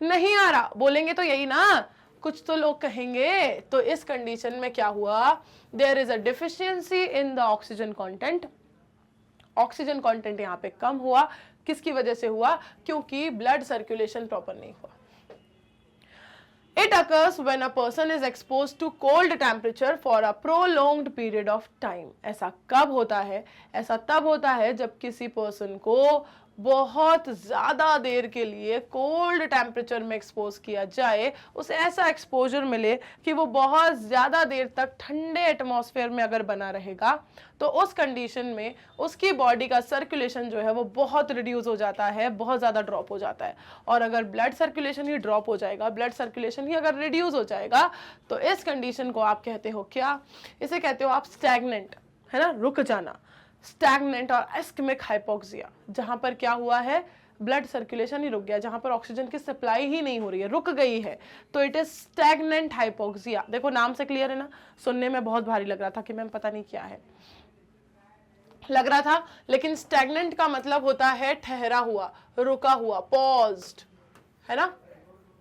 नहीं आ रहा, बोलेंगे तो यही ना, कुछ तो लोग कहेंगे। तो इस कंडीशन में क्या हुआ, there is a deficiency in the oxygen content, oxygen content यहाँ पे कम हुआ, किसकी वजह से हुआ, क्योंकि ब्लड सर्कुलेशन प्रॉपर नहीं हुआ। It occurs when a person is exposed to cold temperature for a prolonged period of time. ऐसा कब होता है, ऐसा तब होता है जब किसी पर्सन को बहुत ज़्यादा देर के लिए कोल्ड टेम्परेचर में एक्सपोज किया जाए, उसे ऐसा एक्सपोजर मिले कि वो बहुत ज़्यादा देर तक ठंडे एटमॉस्फेयर में अगर बना रहेगा, तो उस कंडीशन में उसकी बॉडी का सर्कुलेशन जो है वो बहुत रिड्यूस हो जाता है, बहुत ज़्यादा ड्रॉप हो जाता है। और अगर ब्लड सर्कुलेशन ही ड्रॉप हो जाएगा, ब्लड सर्कुलेशन ही अगर रिड्यूस हो जाएगा, तो इस कंडीशन को आप कहते हो क्या, इसे कहते हो आप स्टैग्नेंट, है ना, रुक जाना, स्टैग्नेंट और एस्केमिक हाइपोक्सिया, जहां पर क्या हुआ है, ब्लड सर्कुलेशन ही रुक गया, जहां पर ऑक्सीजन की सप्लाई ही नहीं हो रही है, रुक गई है, तो इट इज स्टैग्नेंट हाइपोक्सिया। देखो नाम से क्लियर है ना, सुनने में बहुत भारी लग रहा था कि मैम पता नहीं क्या है, लग रहा था, लेकिन स्टैग्नेंट का मतलब होता है ठहरा हुआ, रुका हुआ, पॉज्ड, है ना।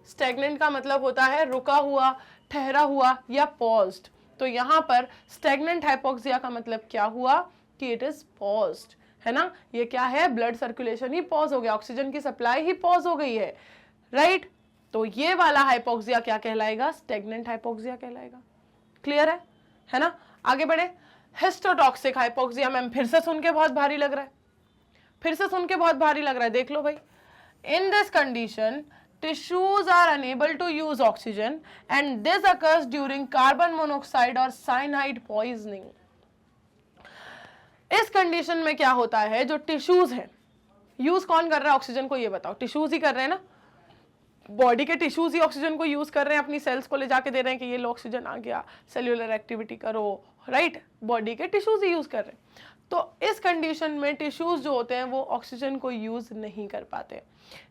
स्टैग्नेंट का मतलब होता है रुका हुआ, ठहरा हुआ या पॉज्ड। तो यहाँ पर स्टैग्नेंट हाइपोक्सिया का मतलब क्या हुआ कि इट इज पॉज्ड, है ना। ये क्या है, ब्लड सर्कुलेशन ही पॉज हो गया, ऑक्सीजन की सप्लाई ही पॉज हो गई है, राइट। तो ये वाला हाइपोक्सिया क्या कहलाएगा? स्टेगनेंट हाइपोक्सिया कहलाएगा। क्लियर है ना? आगे बढ़े। हिस्टोटॉक्सिक हाइपोक्सिया। मैम फिर से सुन के बहुत भारी लग रहा है, फिर से सुन के बहुत भारी लग रहा है, देख लो भाई। इन this condition tissues are unable to use oxygen and this occurs during carbon monoxide or cyanide poisoning. इस कंडीशन में क्या होता है, जो टिश्यूज हैं, यूज कौन कर रहा है ऑक्सीजन को, ये बताओ। टिश्यूज ही कर रहे हैं ना, बॉडी के टिश्यूज ही ऑक्सीजन को यूज कर रहे हैं, अपनी सेल्स को ले जाके दे रहे हैं कि ये लो ऑक्सीजन आ गया, सेल्यूलर एक्टिविटी करो, राइट? बॉडी के टिश्यूज ही यूज कर रहे हैं। तो इस कंडीशन में टिश्यूज जो होते हैं वो ऑक्सीजन को यूज नहीं कर पाते।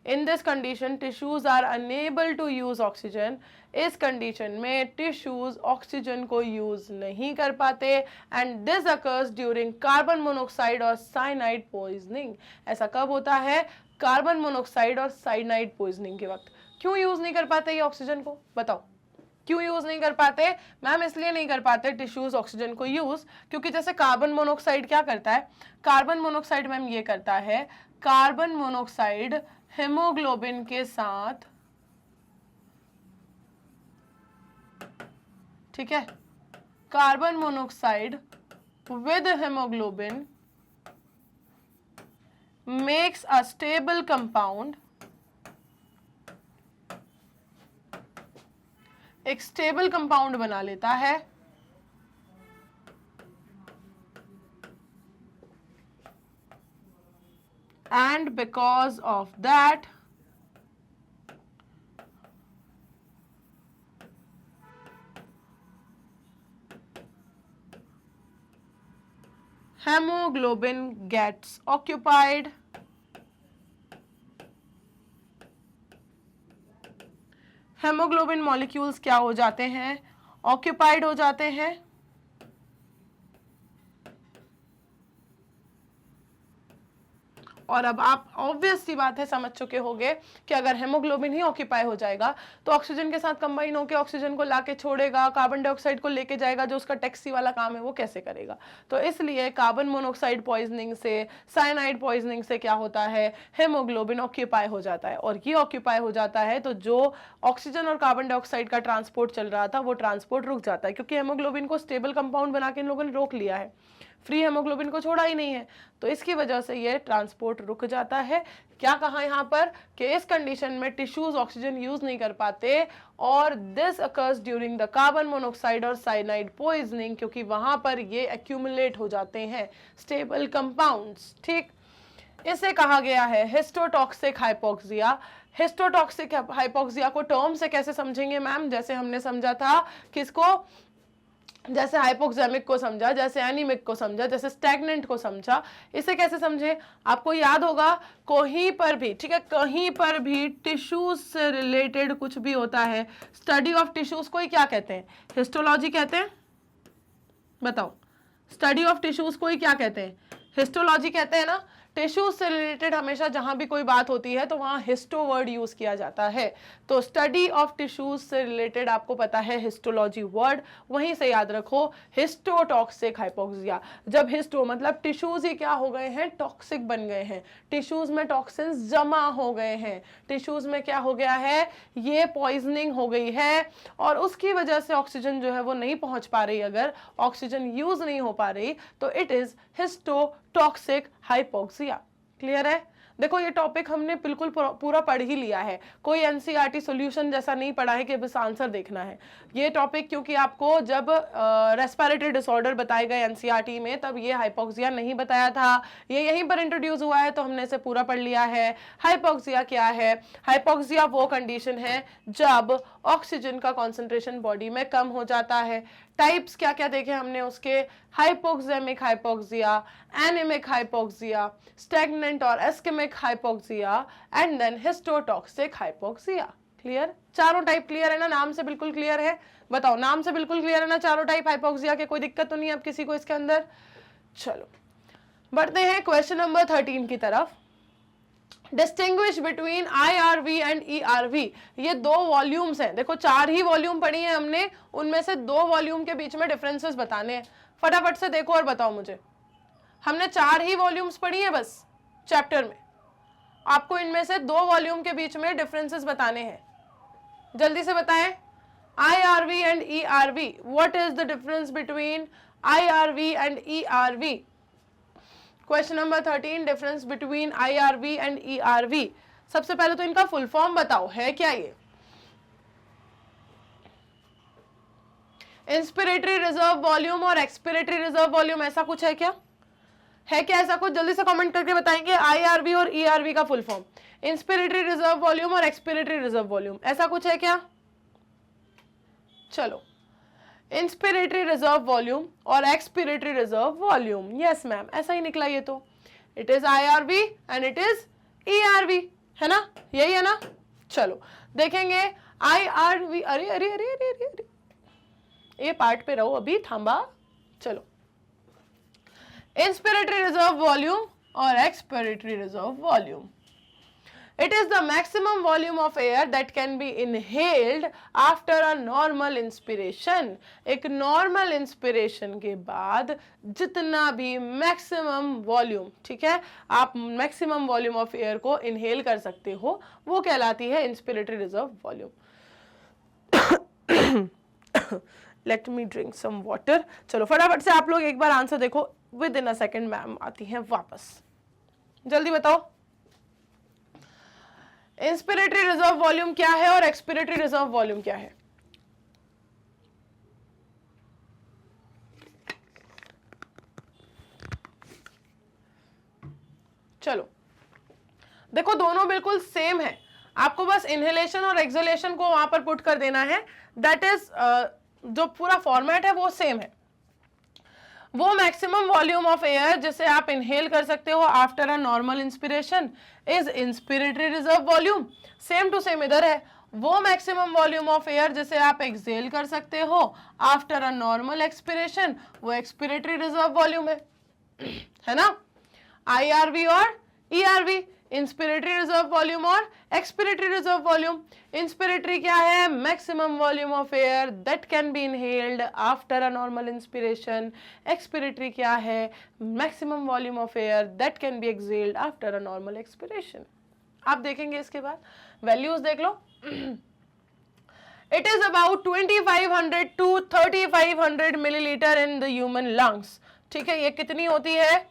In this condition tissues are unable to use oxygen. इस कंडीशन में टिश्यूज ऑक्सीजन को यूज नहीं कर पाते and this occurs during carbon monoxide और साइनाइड पॉइजनिंग। ऐसा कब होता है? कार्बन मोनोक्साइड और साइनाइड पॉइजनिंग के वक्त। क्यों यूज नहीं कर पाते ये ऑक्सीजन को, बताओ क्यों यूज नहीं कर पाते? मैम इसलिए नहीं कर पाते टिश्यूज ऑक्सीजन को यूज, क्योंकि जैसे कार्बन मोनोक्साइड क्या करता है, कार्बन मोनोक्साइड मैम ये करता है, कार्बन मोनोक्साइड हेमोग्लोबिन के साथ, ठीक है, carbon monoxide with haemoglobin makes a stable compound, एक स्टेबल कंपाउंड बना लेता है and because of that hemoglobin gets occupied haemoglobin molecules क्या हो जाते हैं? ऑक्यूपाइड हो जाते हैं और अब आप ऑब्वियस सी बात है समझ चुके होंगे कि अगर हेमोग्लोबिन ही ऑक्यूपाई हो जाएगा तो ऑक्सीजन के साथ कंबाइन होकर ऑक्सीजन को लाके छोड़ेगा, कार्बन डाइऑक्साइड को लेके जाएगा, जो उसका टैक्सी वाला काम है वो कैसे करेगा? तो इसलिए कार्बन मोनोक्साइड पॉइजनिंग से, साइनाइड पॉइजनिंग से क्या होता है, हेमोग्लोबिन ऑक्यूपाई हो जाता है। और ये ऑक्यूपाई हो जाता है तो जो ऑक्सीजन और कार्बन डाइऑक्साइड का ट्रांसपोर्ट चल रहा था वो ट्रांसपोर्ट रुक जाता है, क्योंकि हेमोग्लोबिन को स्टेबल कंपाउंड बना के इन लोगों ने रोक लिया है, फ्री हेमोग्लोबिन को छोड़ा ही नहीं है, तो इसकी वजह से ये ट्रांसपोर्ट रुक जाता है। क्या कहा यहाँ पर कि इस कंडीशन में टिश्यूज ऑक्सीजन यूज नहीं कर पाते और this occurs during the carbon monoxide और साइनाइड पॉइजनिंग, क्योंकि वहां पर ये एक्यूमुलेट हो जाते हैं स्टेबल कंपाउंड्स। ठीक, इसे कहा गया है हिस्टोटॉक्सिक हाइपोक्सिया। हिस्टोटॉक्सिक हाइपोक्सिया को टर्म से कैसे समझेंगे मैम? जैसे हमने समझा था किसको, जैसे हाइपोक्सेमिक को समझा, जैसे एनीमिक को समझा, जैसे स्टैग्नेंट को समझा, इसे कैसे समझे? आपको याद होगा कहीं पर भी, ठीक है, कहीं पर भी टिश्यूज से रिलेटेड कुछ भी होता है, स्टडी ऑफ टिश्यूज को ही क्या कहते हैं? हिस्टोलॉजी कहते हैं। बताओ, स्टडी ऑफ टिश्यूज को ही क्या कहते हैं? हिस्टोलॉजी कहते हैं ना। टिश्यूज से रिलेटेड हमेशा जहां भी कोई बात होती है तो वहां हिस्टो वर्ड यूज किया जाता है। तो स्टडी ऑफ टिश्यूज से रिलेटेड आपको पता है हिस्टोलॉजी वर्ड, वहीं से याद रखो हिस्टोटॉक्सिक हाइपोक्सिया। जब हिस्टो मतलब टिश्यूज ही क्या हो गए हैं, टॉक्सिक बन गए हैं, टिश्यूज में टॉक्सिन्स जमा हो गए हैं, टिश्यूज में क्या हो गया है, ये पॉइजनिंग हो गई है और उसकी वजह से ऑक्सीजन जो है वो नहीं पहुंच पा रही, अगर ऑक्सीजन यूज नहीं हो पा रही तो इट इज हिस्टोटॉक्सिक हाइपोक्सिया। क्लियर है? देखो ये टॉपिक हमने बिल्कुल पूरा पढ़ ही लिया है, कोई एनसीईआरटी सॉल्यूशन जैसा नहीं पढ़ा है कि बस आंसर देखना है। ये टॉपिक क्योंकि आपको जब रेस्पिरेटरी डिसऑर्डर बताए गए एनसीईआरटी में तब ये हाइपोक्सिया नहीं बताया था, ये यहीं पर इंट्रोड्यूस हुआ है तो हमने इसे पूरा पढ़ लिया है। हाइपोक्सिया क्या है? हाइपोक्सिया वो कंडीशन है जब ऑक्सीजन का कॉन्सेंट्रेशन बॉडी में कम हो जाता है। टाइप्स क्या क्या देखे हमने उसके, hypoxemic hypoxia, anaemic hypoxia, stagnant or ischaemic hypoxia and then histotoxic hypoxia. Clear? चारों टाइप क्लियर है ना? नाम से बिल्कुल क्लियर है? बताओ, नाम से बिल्कुल क्लियर है ना चारों टाइप हाइपोक्सिया के? कोई दिक्कत तो नहीं है अब किसी को इसके अंदर? चलो बढ़ते हैं क्वेश्चन नंबर 13 की तरफ। Distinguish between IRV and ERV, ये दो वॉल्यूम्स हैं। देखो 4 ही वॉल्यूम पढ़ी है हमने, उनमें से 2 वॉल्यूम के बीच में डिफरेंसेस बताने हैं। फटाफट से देखो और बताओ मुझे। हमने 4 ही वॉल्यूम्स पढ़ी है बस चैप्टर में, आपको इनमें से 2 वॉल्यूम के बीच में डिफरेंसेस बताने हैं। जल्दी से बताएं, IRV and ERV, what is the difference between IRV and ERV? Question number 13, difference between IRV and ERV। सबसे पहले तो इनका फुल फॉर्म बताओ, है क्या ये? इंस्पिरेटरी रिजर्व वॉल्यूम और एक्सपिरेटरी रिजर्व वॉल्यूम, ऐसा कुछ है क्या? है क्या ऐसा कुछ? जल्दी से कमेंट करके बताएंगे। IRV और ERV का full form, inspiratory reserve volume और एक्सपिरेटरी रिजर्व वॉल्यूम, ऐसा कुछ है क्या? चलो, इंस्पिरेटरी रिजर्व वॉल्यूम और expiratory reserve volume, yes ma'am, ऐसा ही निकला ये तो। It is IRV and it is ERV, है ना? यही है ना? चलो देखेंगे IRV, अरे अरे अरे अरे अरे, अरे। ये पार्ट पे रहो अभी, थांबा। चलो, इंस्पिरेटरी रिजर्व वॉल्यूम और expiratory reserve volume. It is the maximum volume of air that can be inhaled after a normal inspiration. एक normal inspiration के बाद जितना भी maximum volume, ठीक है, आप maximum volume of air को inhale कर सकते हो, वो कहलाती है inspiratory reserve volume. Let me drink some water. चलो फटाफट से आप लोग एक बार आंसर देखो, within a second मैम आती हैं वापस। जल्दी बताओ, इंस्पिरेटरी रिजर्व वॉल्यूम क्या है और एक्सपिरेटरी रिजर्व वॉल्यूम क्या है? चलो देखो, दोनों बिल्कुल सेम है, आपको बस इनहेलेशन और एक्सहेलेशन को वहां पर पुट कर देना है। दैट इज जो पूरा फॉर्मेट है वो सेम है। वो मैक्सिमम वॉल्यूम ऑफ एयर जिसे आप इनहेल कर सकते हो after a normal inspiration is inspiratory reserve volume. Same to same इधर है, वो मैक्सिमम वॉल्यूम ऑफ एयर जिसे आप एक्सहेल कर सकते हो आफ्टर अ नॉर्मल एक्सपिरेशन, वो एक्सपिरेटरी रिजर्व वॉल्यूम है ना? IRV और ERV, इंस्पिरेटरी रिजर्व वॉल्यूम और एक्सपिरेटरी रिजर्व वॉल्यूम। इंस्पिरेटरी क्या है? Maximum volume of air that can be inhaled after a normal inspiration. Expiratory क्या है? Maximum volume of air that can be exhaled after a normal expiration. आप देखेंगे इसके बाद values देख लो। It is about 2500 to 3500 millilitre in the human lungs। ठीक है, ये कितनी होती है?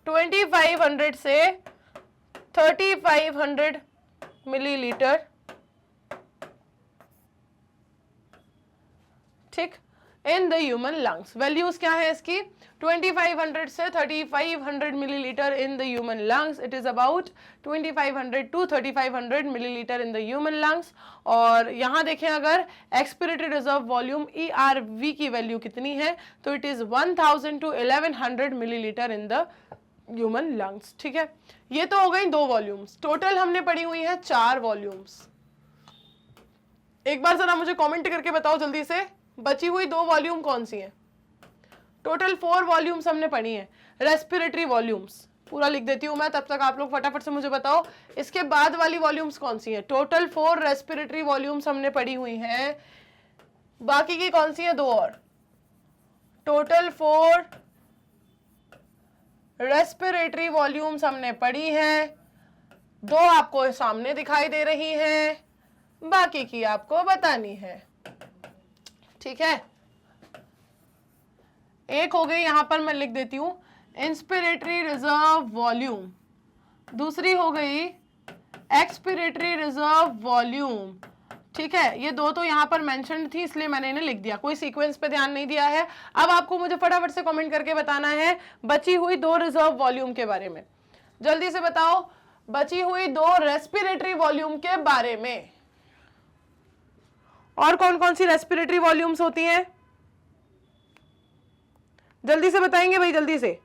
$2500 से 3500 मिलीलीटर, ठीक, in the human lungs. Values क्या है इसकी? 2500 से 3500 millilitre in the human lungs. It is about 2500 to 3500 millilitre in the human lungs. और यहाँ देखें, अगर एक्सपिरेटरी रिजर्व वॉल्यूम ERV की वैल्यू कितनी है, तो it is 1000 to 1100 millilitre in the human lungs. ठीक है, ये तो हो गई 2 वॉल्यूम्स। टोटल हमने पढ़ी हुई है 4 वॉल्यूम्स। एक बार जरा मुझे कमेंट करके बताओ जल्दी से, बची हुई 2 वॉल्यूम कौन सी हैं? टोटल 4 वॉल्यूम्स हमने पढ़ी हैं। रेस्पिरेटरी वॉल्यूम्स पूरा लिख देती हूं मैं, तब तक आप लोग फटाफट से मुझे बताओ इसके बाद वाली वॉल्यूम्स कौन सी हैं। टोटल 4 रेस्पिरेटरी वॉल्यूम्स हमने पढ़ी हुई हैं, बाकी की कौन सी हैं? 2 और। टोटल 4 रेस्पिरेटरी वॉल्यूम्स हमने पढ़ी हैं, 2 आपको सामने दिखाई दे रही हैं, बाकी की आपको बतानी है। ठीक है, एक हो गई, यहां पर मैं लिख देती हूं इंस्पिरेटरी रिजर्व वॉल्यूम, दूसरी हो गई एक्सपिरेटरी रिजर्व वॉल्यूम। ठीक है, ये 2 तो यहां पर मेंशन थी इसलिए मैंने इन्हें लिख दिया, कोई सीक्वेंस पे ध्यान नहीं दिया है। अब आपको मुझे फटाफट से कमेंट करके बताना है बची हुई 2 रिजर्व वॉल्यूम के बारे में। जल्दी से बताओ बची हुई 2 रेस्पिरेटरी वॉल्यूम के बारे में। और कौन कौन सी रेस्पिरेटरी वॉल्यूम्स होती हैं? जल्दी से बताएंगे भाई, जल्दी से।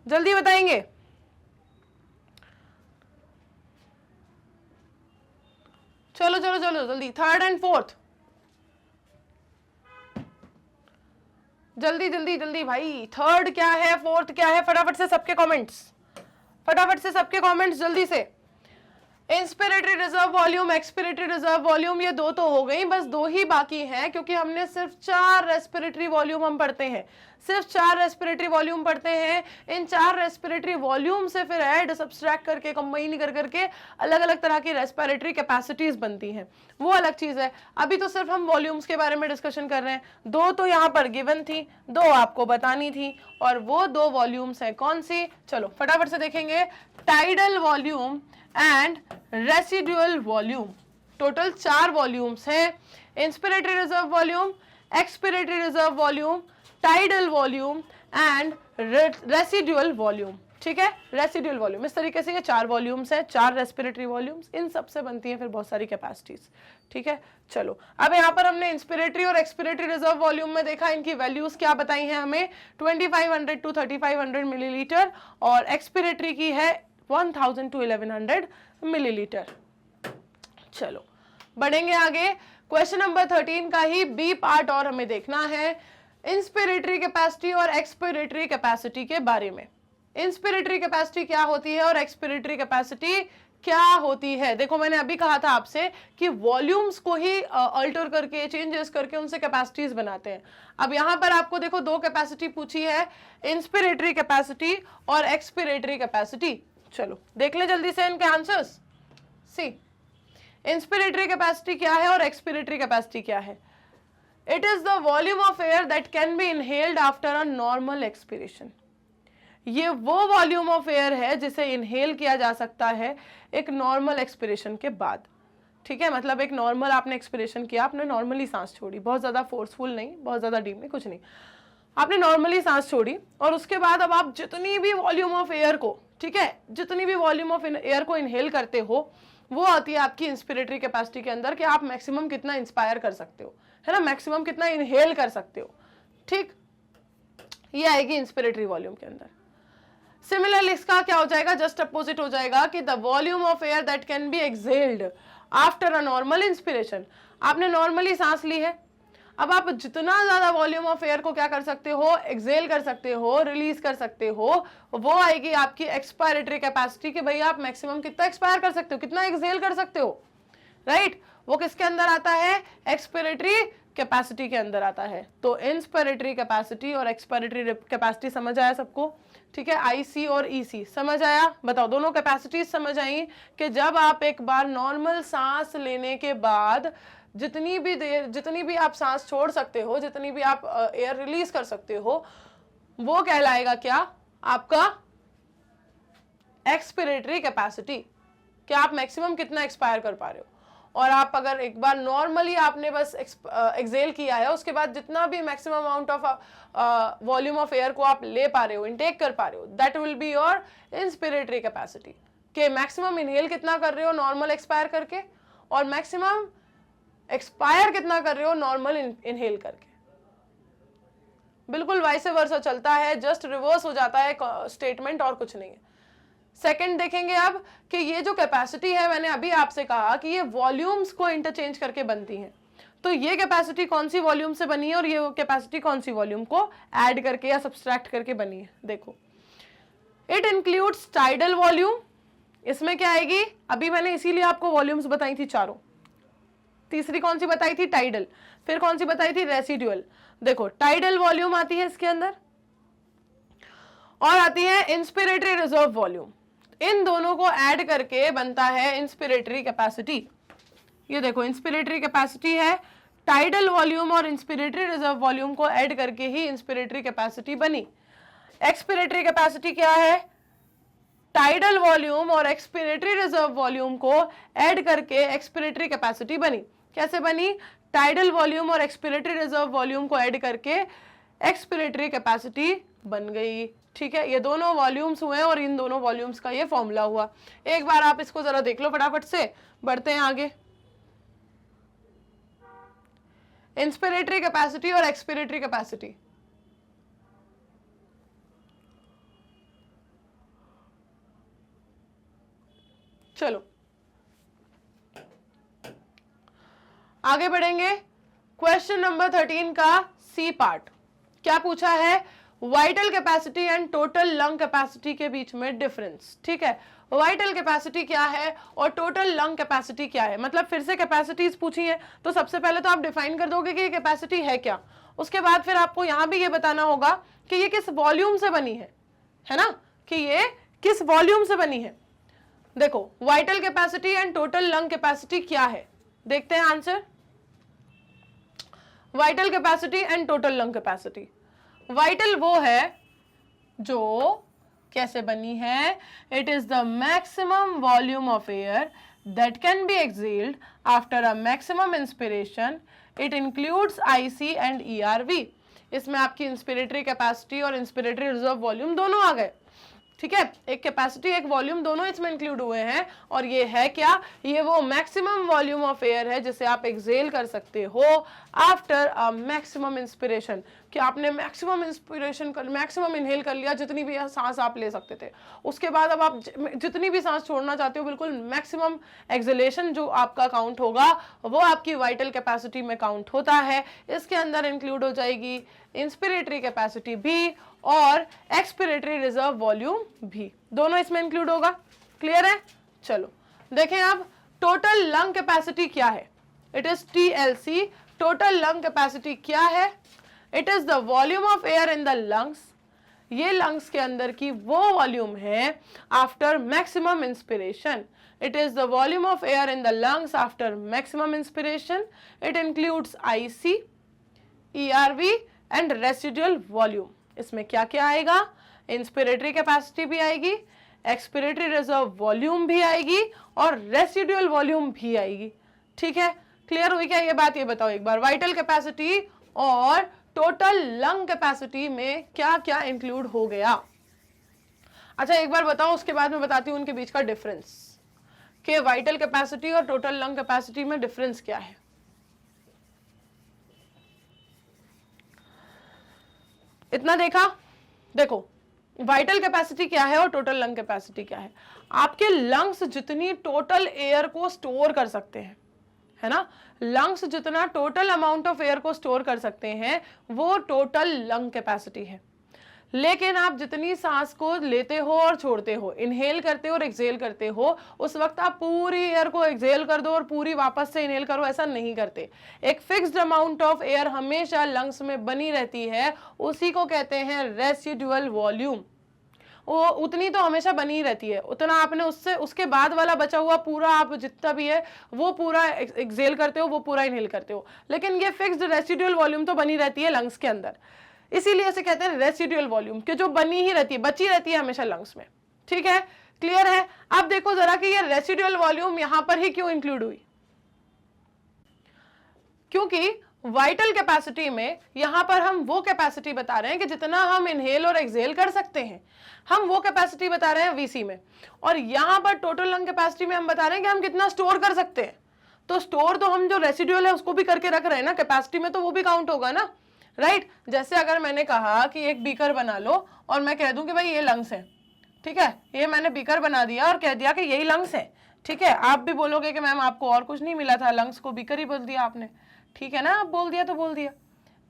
जल्दी बताएंगे। चलो चलो चलो जल्दी, 3rd एंड 4th, जल्दी जल्दी जल्दी भाई। 3rd क्या है, 4th क्या है? फटाफट से सबके कमेंट्स, फटाफट से सबके कमेंट्स जल्दी से। Inspiratory reserve volume, expiratory reserve volume, ये दो तो हो गई, बस दो ही बाकी हैं, क्योंकि हमने सिर्फ 4 रेस्पिरेटरी वॉल्यूम हम पढ़ते हैं, सिर्फ 4 रेस्पिरेटरी वॉल्यूम पढ़ते हैं। इन 4 रेस्पिरेटरी वॉल्यूम से फिर ऐड सब्सट्रैक्ट करके कंबाइन कर करके अलग अलग तरह की रेस्पिरेटरी कैपेसिटीज बनती हैं, वो अलग चीज है। अभी तो सिर्फ हम वॉल्यूम्स के बारे में डिस्कशन कर रहे हैं। दो तो यहाँ पर गिवन थी, दो आपको बतानी थी, और वो 2 वॉल्यूम्स हैं कौन सी, चलो फटाफट से देखेंगे। Tidal volume and residual volume, total 4 volumes हैं। Inspiratory reserve volume, expiratory reserve volume, tidal volume and residual volume, ठीक है, रेसिडुअल वॉल्यूम। इस तरीके से ये 4 वॉल्यूम्स हैं, 4 रेस्पिरेटरी वॉल्यूम्स, इन सब से बनती हैं फिर बहुत सारी कैपेसिटीज, ठीक है। चलो अब यहाँ पर हमने इंस्पिरेटरी और एक्सपिरेटरी रिजर्व वॉल्यूम में देखा, इनकी वैल्यूज क्या बताई हैं हमें, 2500 टू 3500 मिलीलीटर, और एक्सपिरेटरी की है 1000 टू 1100 मिलीलीटर। चलो बढ़ेंगे आगे, क्वेश्चन नंबर 13 का ही बी पार्ट और हमें देखना है, इंस्पिरेटरी कैपेसिटी और एक्सपिरेटरी कैपेसिटी के बारे में। इंस्पिरेटरी कैपेसिटी क्या होती है और एक्सपिरेटरी कैपेसिटी क्या होती है। देखो मैंने अभी कहा था आपसे कि वॉल्यूम्स को ही अल्टर करके, चेंजेस करके उनसे कैपेसिटीज बनाते हैं। अब यहाँ पर आपको देखो 2 कैपेसिटी पूछी है, इंस्पिरेटरी कैपेसिटी और एक्सपिरेटरी कैपेसिटी। चलो देख ले जल्दी से इनके आंसर्स। सी, इंस्पिरेटरी कैपेसिटी क्या है और एक्सपिरेटरी कैपेसिटी क्या है। It is the volume of air that can be inhaled after a normal expiration. ये वो वॉल्यूम ऑफ एयर है जिसे इनहेल किया जा सकता है एक नॉर्मल एक्सपिरेशन के बाद, ठीक है। मतलब एक नॉर्मल आपने एक्सपिरेशन किया, आपने नॉर्मली सांस छोड़ी, बहुत ज्यादा फोर्सफुल नहीं, बहुत ज्यादा डीप नहीं, कुछ नहीं, आपने नॉर्मली सांस छोड़ी, और उसके बाद अब आप जितनी भी वॉल्यूम ऑफ एयर को, ठीक है, जितनी भी वॉल्यूम ऑफ एयर को इनहेल करते हो, वो आती है आपकी इंस्पिरेटरी कैपेसिटी के अंदर, कि आप मैक्सिमम कितना इंस्पायर कर सकते हो, है ना, मैक्सिमम कितना इनहेल कर सकते हो, ठीक, ये आएगी इंस्पिरेटरी वॉल्यूम के अंदर। सिमिलरली इसका क्या हो जाएगा, जस्ट अपोजिट हो जाएगा, कि the volume of air that can be exhaled after a normal inspiration. आपने नॉर्मली सांस ली है, अब आप जितना ज्यादा वॉल्यूम ऑफ एयर को क्या कर सकते हो, एक्सहेल कर सकते हो, रिलीज कर सकते हो, वो आएगी आपकी एक्सपायरेटरी कैपेसिटी, कि भाई आप मैक्सिमम कितना एक्सपायर कर सकते हो, कितना एक्सहेल कर सकते हो, राइट। वो किसके अंदर आता है, एक्सपिरेटरी कैपेसिटी के अंदर आता है। तो इंस्पिरेटरी कैपेसिटी और एक्सपायरेटरी कैपेसिटी समझ आया सबको, ठीक है। आईसी और ईसी समझ आया, बताओ दोनों कैपेसिटी समझ आई, कि जब आप एक बार नॉर्मल सांस लेने के बाद जितनी भी आप सांस छोड़ सकते हो, जितनी भी आप एयर रिलीज कर सकते हो, वो कहलाएगा क्या, आपका एक्सपिरेटरी कैपेसिटी, कि आप मैक्सिमम कितना एक्सपायर कर पा रहे हो। और आप अगर एक बार नॉर्मली आपने बस एक्सहेल किया है, उसके बाद जितना भी maximum amount of volume of air को आप ले पा रहे हो, इनटेक कर पा रहे हो, that will be your inspiratory capacity, कि मैक्सिमम इनहेल कितना कर रहे हो नॉर्मल एक्सपायर करके, और मैक्सिमम एक्सपायर कितना कर रहे हो नॉर्मल इनहेल करके। बिल्कुल वाइस वर्सा चलता है, जस्ट रिवर्स हो जाता है स्टेटमेंट, और कुछ नहीं है। सेकंड देखेंगे अब, कि ये जो कैपेसिटी है, मैंने अभी आपसे कहा कि ये वॉल्यूम्स को इंटरचेंज करके बनती है, तो ये कैपेसिटी कौन सी वॉल्यूम से बनी है और ये कैपेसिटी कौन सी वॉल्यूम को ऐड करके या सब्सट्रैक्ट करके बनी है। देखो, इट इंक्लूड्स टाइडल वॉल्यूम, इसमें क्या आएगी, अभी मैंने इसीलिए आपको वॉल्यूम्स बताई थी चारों, तीसरी कौन सी बताई थी, टाइडल, फिर कौन सी बताई थी, रेसिडुअल। देखो टाइडल वॉल्यूम आती है इसके अंदर, और आती है इंस्पिरेटरी रिजर्व वॉल्यूम, इन दोनों को ऐड करके बनता है इंस्पिरेटरी कैपेसिटी। ये देखो इंस्पिरेटरी कैपेसिटी है, टाइडल वॉल्यूम और इंस्पिरेटरी रिजर्व वॉल्यूम को ऐड करके ही इंस्पिरेटरी कैपेसिटी बनी। एक्सपिरेटरी कैपेसिटी क्या है, टाइडल वॉल्यूम और एक्सपिरेटरी रिजर्व वॉल्यूम को ऐड करके एक्सपिरेटरी कैपेसिटी बनी। कैसे बनी, टाइडल वॉल्यूम और एक्सपिरेटरी रिजर्व वॉल्यूम को ऐड करके एक्सपिरेटरी कैपेसिटी बन गई, ठीक है। ये दोनों वॉल्यूम्स हुए और इन दोनों वॉल्यूम्स का ये फॉर्मूला हुआ। एक बार आप इसको जरा देख लो फटाफट से, बढ़ते हैं आगे। इंस्पिरेटरी कैपेसिटी और एक्सपिरेटरी कैपेसिटी, चलो आगे बढ़ेंगे। क्वेश्चन नंबर 13 का सी पार्ट क्या पूछा है, vital capacity and total lung capacity के बीच में डिफरेंस, ठीक है। वाइटल कैपेसिटी क्या है और टोटल लंग कैपेसिटी क्या है, मतलब फिर से कैपेसिटीज पूछी है तो सबसे पहले तो आप डिफाइन कर दोगे कि ये कैपेसिटी है क्या, उसके बाद फिर आपको यहां भी ये बताना होगा कि ये किस वॉल्यूम से बनी है ना, कि ये किस वॉल्यूम से बनी है। देखो vital capacity and total lung capacity क्या है, देखते हैं answer. Vital capacity and total lung capacity, vital वो है जो कैसे बनी है, it is the maximum volume of air that can be excelled after a maximum inspiration, it includes IC and ERV. इसमें आपकी इंस्पिरेटरी कैपेसिटी और इंस्पिरेटरी रिजर्व वॉल्यूम दोनों आ गए, ठीक है, एक कैपेसिटी एक वॉल्यूम दोनों इसमें इंक्लूड हुए हैं। और ये है क्या, ये वो मैक्सिमम वॉल्यूम ऑफ एयर है जिसे आप एक्सेल कर सकते हो आफ्टर अ मैक्सिमम इंस्पिरेशन, कि आपने मैक्सिमम इंस्पिरेशन कर मैक्सिमम इनहेल कर लिया, जितनी भी सांस आप ले सकते थे, उसके बाद अब आप जितनी भी सांस छोड़ना चाहते हो बिल्कुल मैक्सिमम एक्सेलेशन जो आपका काउंट होगा वो आपकी वाइटल कैपेसिटी में काउंट होता है। इसके अंदर इंक्लूड हो जाएगी इंस्पिरेटरी कैपेसिटी भी और एक्सपिरेटरी रिजर्व वॉल्यूम भी, दोनों इसमें इंक्लूड होगा। क्लियर है, चलो देखें अब टोटल लंग कैपेसिटी क्या है, it is TLC। Total lung capacity क्या है, it is the volume of air in the lungs, ये लंग्स के अंदर की वो वॉल्यूम है after maximum inspiration, it is the volume of air in the lungs after maximum inspiration, it includes IC, ERV and residual volume. इसमें क्या क्या आएगा, इंस्पिरेटरी कैपेसिटी भी आएगी, एक्सपिरेटरी रिजर्व वॉल्यूम भी आएगी और रेसिडुअल वॉल्यूम भी आएगी, ठीक है। क्लियर हुई क्या ये बात, ये बताओ एक बार वाइटल कैपेसिटी और टोटल लंग कैपेसिटी में क्या क्या इंक्लूड हो गया। अच्छा एक बार बताओ, उसके बाद मैं बताती हूं उनके बीच का डिफरेंस, कि वाइटल कैपेसिटी और टोटल लंग कैपेसिटी में डिफरेंस क्या है। इतना देखा, देखो वाइटल कैपेसिटी क्या है और टोटल लंग कैपेसिटी क्या है। आपके लंग्स जितनी टोटल एयर को स्टोर कर सकते हैं, है ना, लंग्स जितना टोटल अमाउंट ऑफ एयर को स्टोर कर सकते हैं वो टोटल लंग कैपेसिटी है। लेकिन आप जितनी सांस को लेते हो और छोड़ते हो, इनहेल करते हो और एक्सेल करते हो, उस वक्त आप पूरी एयर को एक्सेल कर दो और पूरी वापस से इनहेल करो, ऐसा नहीं करते। एक फिक्स्ड अमाउंट ऑफ एयर हमेशा लंग्स में बनी रहती है, उसी को कहते हैं रेसिडुअल वॉल्यूम। वो उतनी तो हमेशा बनी रहती है, उतना आपने उससे उसके बाद वाला बचा हुआ पूरा आप जितना भी है वो पूरा एक्सेल करते हो, वो पूरा इनहेल करते हो, लेकिन ये फिक्स्ड रेसिडुअल वॉल्यूम तो बनी रहती है लंग्स के अंदर। इसीलिए इसे कहते हैं रेसिडुअल वॉल्यूम, कि जो बनी ही रहती है, बची रहती है हमेशा लंग्स में, ठीक है। क्लियर है, अब देखो जरा कि ये रेसिडुअल वॉल्यूम यहां पर ही क्यों इंक्लूड हुई, क्योंकि वाइटल कैपेसिटी में यहां पर हम वो कैपेसिटी बता रहे हैं कि जितना हम इनहेल और एक्सेल कर सकते हैं, हम वो कैपेसिटी बता रहे हैं VC में, और यहां पर टोटल लंग कैपेसिटी में हम बता रहे हैं कि हम कितना स्टोर कर सकते हैं। तो स्टोर तो हम जो रेसिडुअल है उसको भी करके रख रहे हैं ना, कैपेसिटी में तो वो भी काउंट होगा ना, राइट। जैसे अगर मैंने कहा कि एक बीकर बना लो और मैं कह दूं कि भाई ये लंग्स है, ठीक है, ये मैंने बीकर बना दिया और कह दिया कि यही लंग्स है, ठीक है, आप भी बोलोगे कि मैम आपको और कुछ नहीं मिला था, लंग्स को बीकर ही बोल दिया आपने, ठीक है ना, आप बोल दिया तो बोल दिया,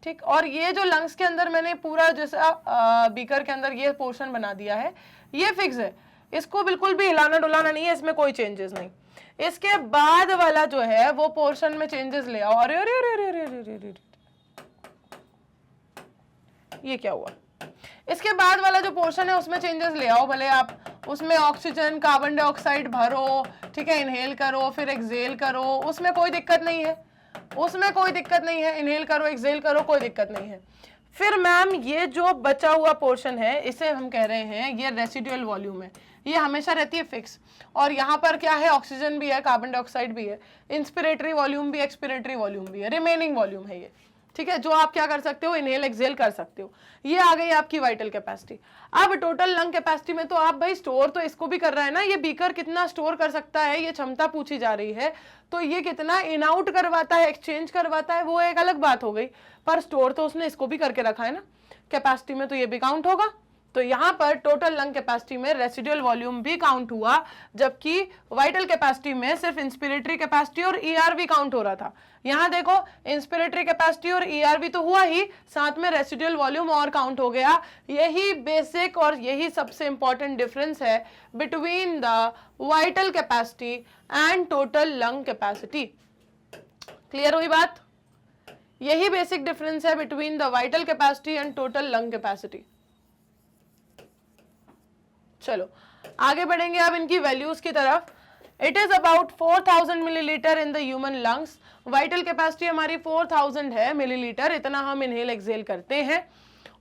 ठीक। और ये जो लंग्स के अंदर मैंने पूरा जैसा बीकर के अंदर ये पोर्शन बना दिया है, ये फिक्स है, इसको बिल्कुल भी हिलाना डुलाना नहीं है, इसमें कोई चेंजेस नहीं। इसके बाद वाला जो है वो पोर्शन में चेंजेस ले आओ। अरे अरे अरे अरे अरे अरे, ये क्या हुआ, इसके बाद वाला जो पोर्शन है उसमें चेंजेस ले आओ, भले आप उसमें ऑक्सीजन कार्बन डाइऑक्साइड भरो, ठीक है, इनहेल करो फिर एक्सेल करो, उसमें कोई दिक्कत नहीं है, उसमें कोई दिक्कत नहीं है, इनहेल करो एक्सेल करो कोई दिक्कत नहीं है। फिर मैम ये जो बचा हुआ पोर्शन है इसे हम कह रहे हैं ये रेसिडुअल वॉल्यूम है, ये हमेशा रहती है फिक्स। और यहाँ पर क्या है, ऑक्सीजन भी है, कार्बन डाइऑक्साइड भी है, इंस्पिरेटरी वॉल्यूम भी, एक्सपिरेटरी वॉल्यूम भी है, रिमेनिंग वॉल्यूम है ये, ठीक है, जो आप क्या कर सकते हो, इनहेल एक्सेल कर सकते हो। ये आ गई आपकी वाइटल कैपेसिटी। अब टोटल लंग कैपेसिटी में तो आप भाई स्टोर तो इसको भी कर रहा है ना, ये बीकर कितना स्टोर कर सकता है, ये क्षमता पूछी जा रही है, तो ये कितना इन आउट करवाता है, एक्सचेंज करवाता है, वो एक अलग बात हो गई, पर स्टोर तो उसने इसको भी करके रखा है ना कैपेसिटी में, तो ये भी काउंट होगा, तो यहां पर टोटल लंग कैपेसिटी में रेसिडुअल वॉल्यूम भी काउंट हुआ, जबकि वाइटल कैपेसिटी में सिर्फ इंस्पिरेटरी कैपेसिटी और ईआरवी काउंट हो रहा था। यहां देखो इंस्पिरेटरी कैपेसिटी और ईआरवी तो हुआ ही, साथ में रेसिडुअल वॉल्यूम और काउंट हो गया। यही बेसिक और यही सबसे इंपॉर्टेंट डिफरेंस है between the vital capacity and total lung capacity. Clear हुई बात? यही बेसिक डिफरेंस है between the vital capacity and total lung capacity. चलो आगे बढ़ेंगे अब इनकी वैल्यूज की तरफ। It is about 4000 millilitre in the human lungs. Vital capacity हमारी 4000 है मिलीलीटर, इतना हम इनहेल एक्सहेल करते हैं।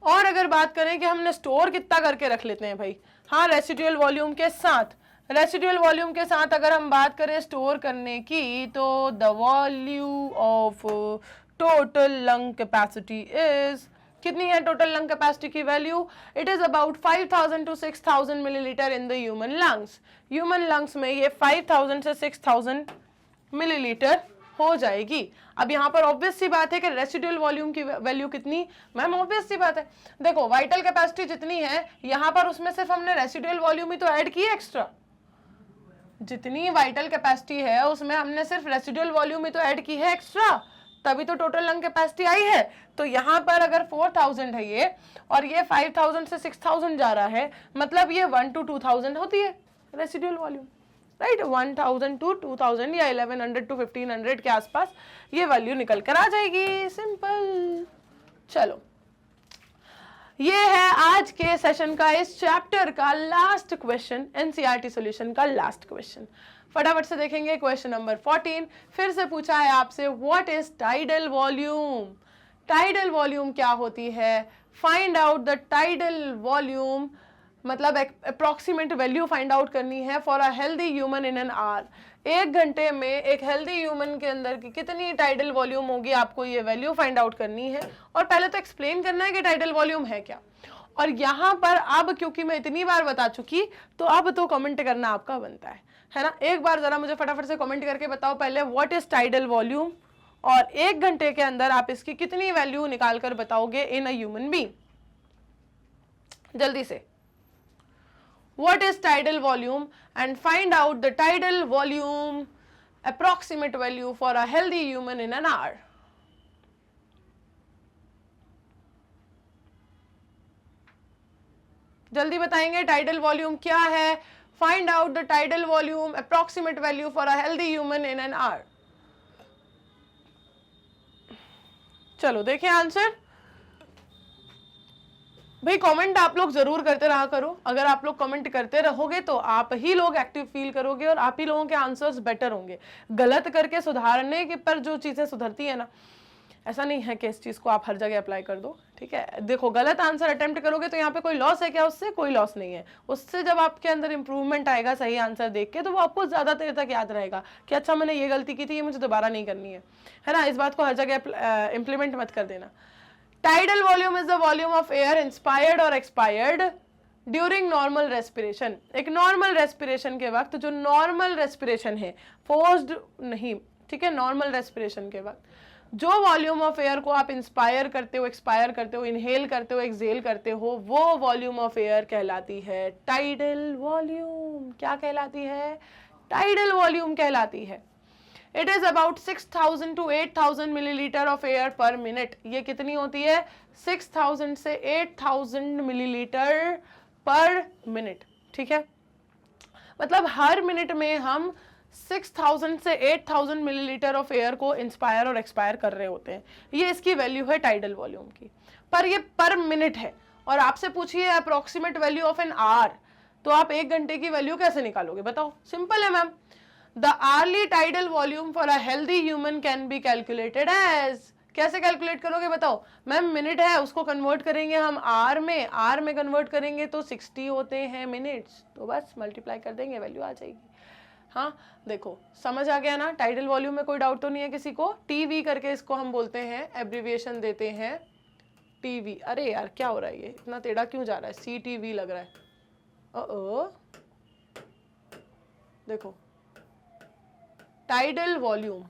और अगर बात करें कि हमने स्टोर कितना करके रख लेते हैं भाई, हाँ रेसिडुअल वॉल्यूम के साथ, रेसिडुअल वॉल्यूम के साथ अगर हम बात करें स्टोर करने की, तो the volume of total lung capacity is, कितनी है टोटल लंग कैपेसिटी की value? It is about 5000 to 6000 millilitre in the human lungs. Human lungs में ये 5000 से 6000 मिलीलीटर हो जाएगी। अब यहाँ पर ऑब्वियस सी बात है कि रेसिडुअल वॉल्यूम की वैल्यू कितनी? मैम ऑब्वियस सी बात है, देखो वाइटल कैपेसिटी जितनी है यहाँ पर उसमें सिर्फ हमने रेसिडुअल वॉल्यूम ही तो ऐड की है एक्स्ट्रा। जितनी वाइटल कैपेसिटी है उसमें हमने सिर्फ रेसिडुअल वॉल्यूम ही तो ऐड की है एक्स्ट्रा, तभी तो टोटल लंग कैपेसिटी आई है। तो यहाँ पर अगर 4000 है ये और ये 5000 से 6000 जा रहा है, मतलब ये 1 to 2000 होती है रेसिडुअल वॉल्यूम, राइट? 1000 to 2000 या 1100 to 1500 के आसपास ये वैल्यू निकल कर आ जाएगी। सिंपल। चलो ये है आज के सेशन का, इस चैप्टर का लास्ट क्वेश्चन, एनसीईआरटी सॉल्यूशन का लास्ट क्वेश्चन। फटाफट से देखेंगे क्वेश्चन नंबर 14। फिर से पूछा है आपसे what is tidal volume. Tidal volume क्या होती है? Find out the tidal volume, मतलब अप्रोक्सीमेट वैल्यू फाइंड आउट करनी है for a healthy human in an our. एक घंटे में एक हेल्दी ह्यूमन के अंदर की कितनी टाइडल वॉल्यूम होगी, आपको ये वैल्यू फाइंड आउट करनी है। और पहले तो एक्सप्लेन करना है कि टाइडल वॉल्यूम है क्या। और यहाँ पर अब क्योंकि मैं इतनी बार बता चुकी, तो अब तो कमेंट करना आपका बनता है ना। एक बार जरा मुझे फटाफट से कमेंट करके बताओ पहले व्हाट इज टाइडल वॉल्यूम, और एक घंटे के अंदर आप इसकी कितनी वैल्यू निकाल कर बताओगे इन अ ह्यूमन बीइंग। जल्दी से, what is tidal volume and find out the tidal volume approximate value for a healthy human in an hour. जल्दी बताएंगे tidal volume क्या है? Find out the tidal volume approximate value for a healthy human in an hour. चलो देखें answer. भाई comment आप लोग जरूर करते रहा करो। अगर आप लोग कमेंट करते रहोगे तो आप ही लोग एक्टिव फील करोगे और आप ही लोगों के आंसर्स बेटर होंगे। गलत करके सुधारने के पर जो चीजें सुधरती है ना, ऐसा नहीं है कि इस चीज को आप हर जगह अप्लाई कर दो, ठीक है। देखो गलत आंसर अटेम्प्ट करोगे तो यहाँ पे कोई लॉस है क्या? उससे कोई लॉस नहीं है। उससे जब आपके अंदर इंप्रूवमेंट आएगा सही आंसर देख के, तो वो आपको ज्यादा देर तक याद रहेगा कि अच्छा मैंने ये गलती की थी, ये मुझे दोबारा नहीं करनी है ना। इस बात को हर जगह इंप्लीमेंट मत कर देना। Tidal volume is the volume of air inspired or expired during normal respiration. एक normal respiration के वक्त, जो normal respiration है, forced नहीं, ठीक है, normal respiration के वक्त जो वॉल्यूम ऑफ एयर को आप इंस्पायर करते हो, एक्सपायर करते हो, इनहेल करते हो, एक्सहेल करते हो, वो वॉल्यूम ऑफ एयर कहलाती है टाइडल वॉल्यूम। क्या कहलाती है? टाइडल वॉल्यूम कहलाती है। It is about 6000 to 8000 millilitre of air पर मिनट। ये कितनी होती है? 6000 से 8000 मिलीलीटर पर मिनट, ठीक है। मतलब हर मिनट में हम 6000 से 8000 मिलीलीटर ऑफ एयर को इंस्पायर और एक्सपायर कर रहे होते हैं। ये इसकी वैल्यू है टाइडल वॉल्यूम की, पर ये पर मिनट है। और आपसे पूछिए approximate value of an hour, तो आप एक घंटे की वैल्यू कैसे निकालोगे बताओ? सिंपल है ma'am. The hourly tidal volume for a healthy human can be calculated as, कैसे कैलकुलेट करोगे बताओ? मैम मिनट है, उसको कन्वर्ट करेंगे हम आर में, आर में कन्वर्ट करेंगे तो 60 होते हैं मिनट्स, तो बस मल्टीप्लाई कर देंगे, वैल्यू आ जाएगी। हाँ देखो समझ आ गया ना? टाइडल वॉल्यूम में कोई डाउट तो नहीं है किसी को? टीवी करके इसको हम बोलते हैं, एब्रीविएशन देते हैं टीवी। अरे यार क्या हो रहा है, ये इतना टेढ़ा क्यों जा रहा है? CTV लग रहा है। देखो टाइडल वॉल्यूम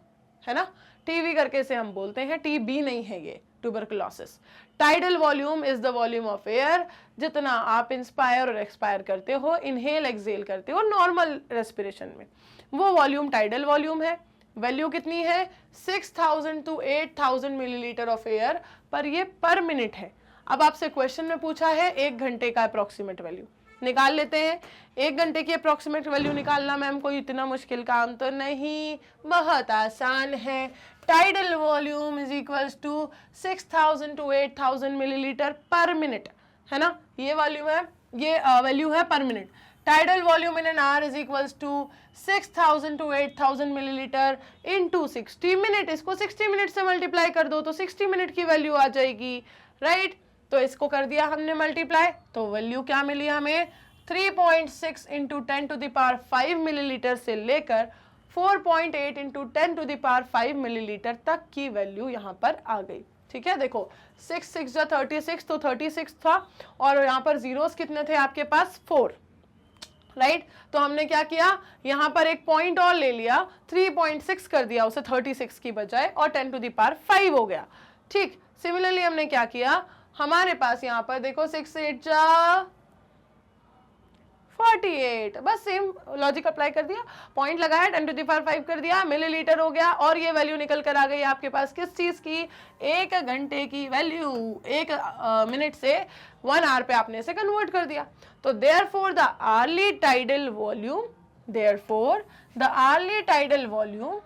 है ना, टीवी करके से हम बोलते हैं, TB नहीं है ये, tuberculosis. Tidal volume is the volume of air, जितना आप इंस्पायर और एक्सपायर करते हो, इनहेल एक्सहेल करते हो नॉर्मल रेस्पिरेशन में, वो वॉल्यूम टाइडल वॉल्यूम है। वैल्यू कितनी है? 6000 to 8000 मिलीलीटर ऑफ एयर, पर ये पर मिनट है। अब आपसे क्वेश्चन में पूछा है 1 घंटे का अप्रोक्सीमेट वैल्यू, निकाल लेते हैं। 1 घंटे की अप्रोक्सीमेट वैल्यू निकालना मैम कोई इतना मुश्किल काम तो नहीं, बहुत आसान है। Tidal volume is equals to 6000 to 8000 millilitre per minute, है ना, ये वॉल्यूम है, ये वैल्यू है per minute. Tidal volume in an hour is equals to 6000 to 8000 millilitre into 60 minute. इसको 60 मिनट से मल्टीप्लाई कर दो तो 60 मिनट की वैल्यू आ जाएगी, राइट। तो इसको कर दिया हमने मल्टीप्लाई, तो वैल्यू क्या मिली हमें? 3.6 into 10 to the power 5 millilitre से लेकर 4.8 into 10 to the power 5 millilitre तक की वैल्यू यहाँ पर आ गई। ठीक है, देखो 6 6 जा 36, तो 36 था, और यहाँ पर जीरोस कितने थे आपके पास? 4, राइट। तो हमने क्या किया, यहाँ पर एक पॉइंट और ले लिया, 3.6 कर दिया उसे 36 की बजाय, और 10 टू द पावर 5 हो गया। ठीक, सिमिलरली हमने क्या किया, हमारे पास यहाँ पर देखो 6 8 जा 48, बस सेम लॉजिक अप्लाई कर दिया, पॉइंट लगाया, 10 टू द पावर 5 कर दिया, मिलीलीटर हो गया, और ये वैल्यू निकल कर आ गई आपके पास किस चीज की? 1 घंटे की वैल्यू। 1 मिनट से 1 आवर पे आपने इसे कन्वर्ट कर दिया। तो therefore the hourly tidal volume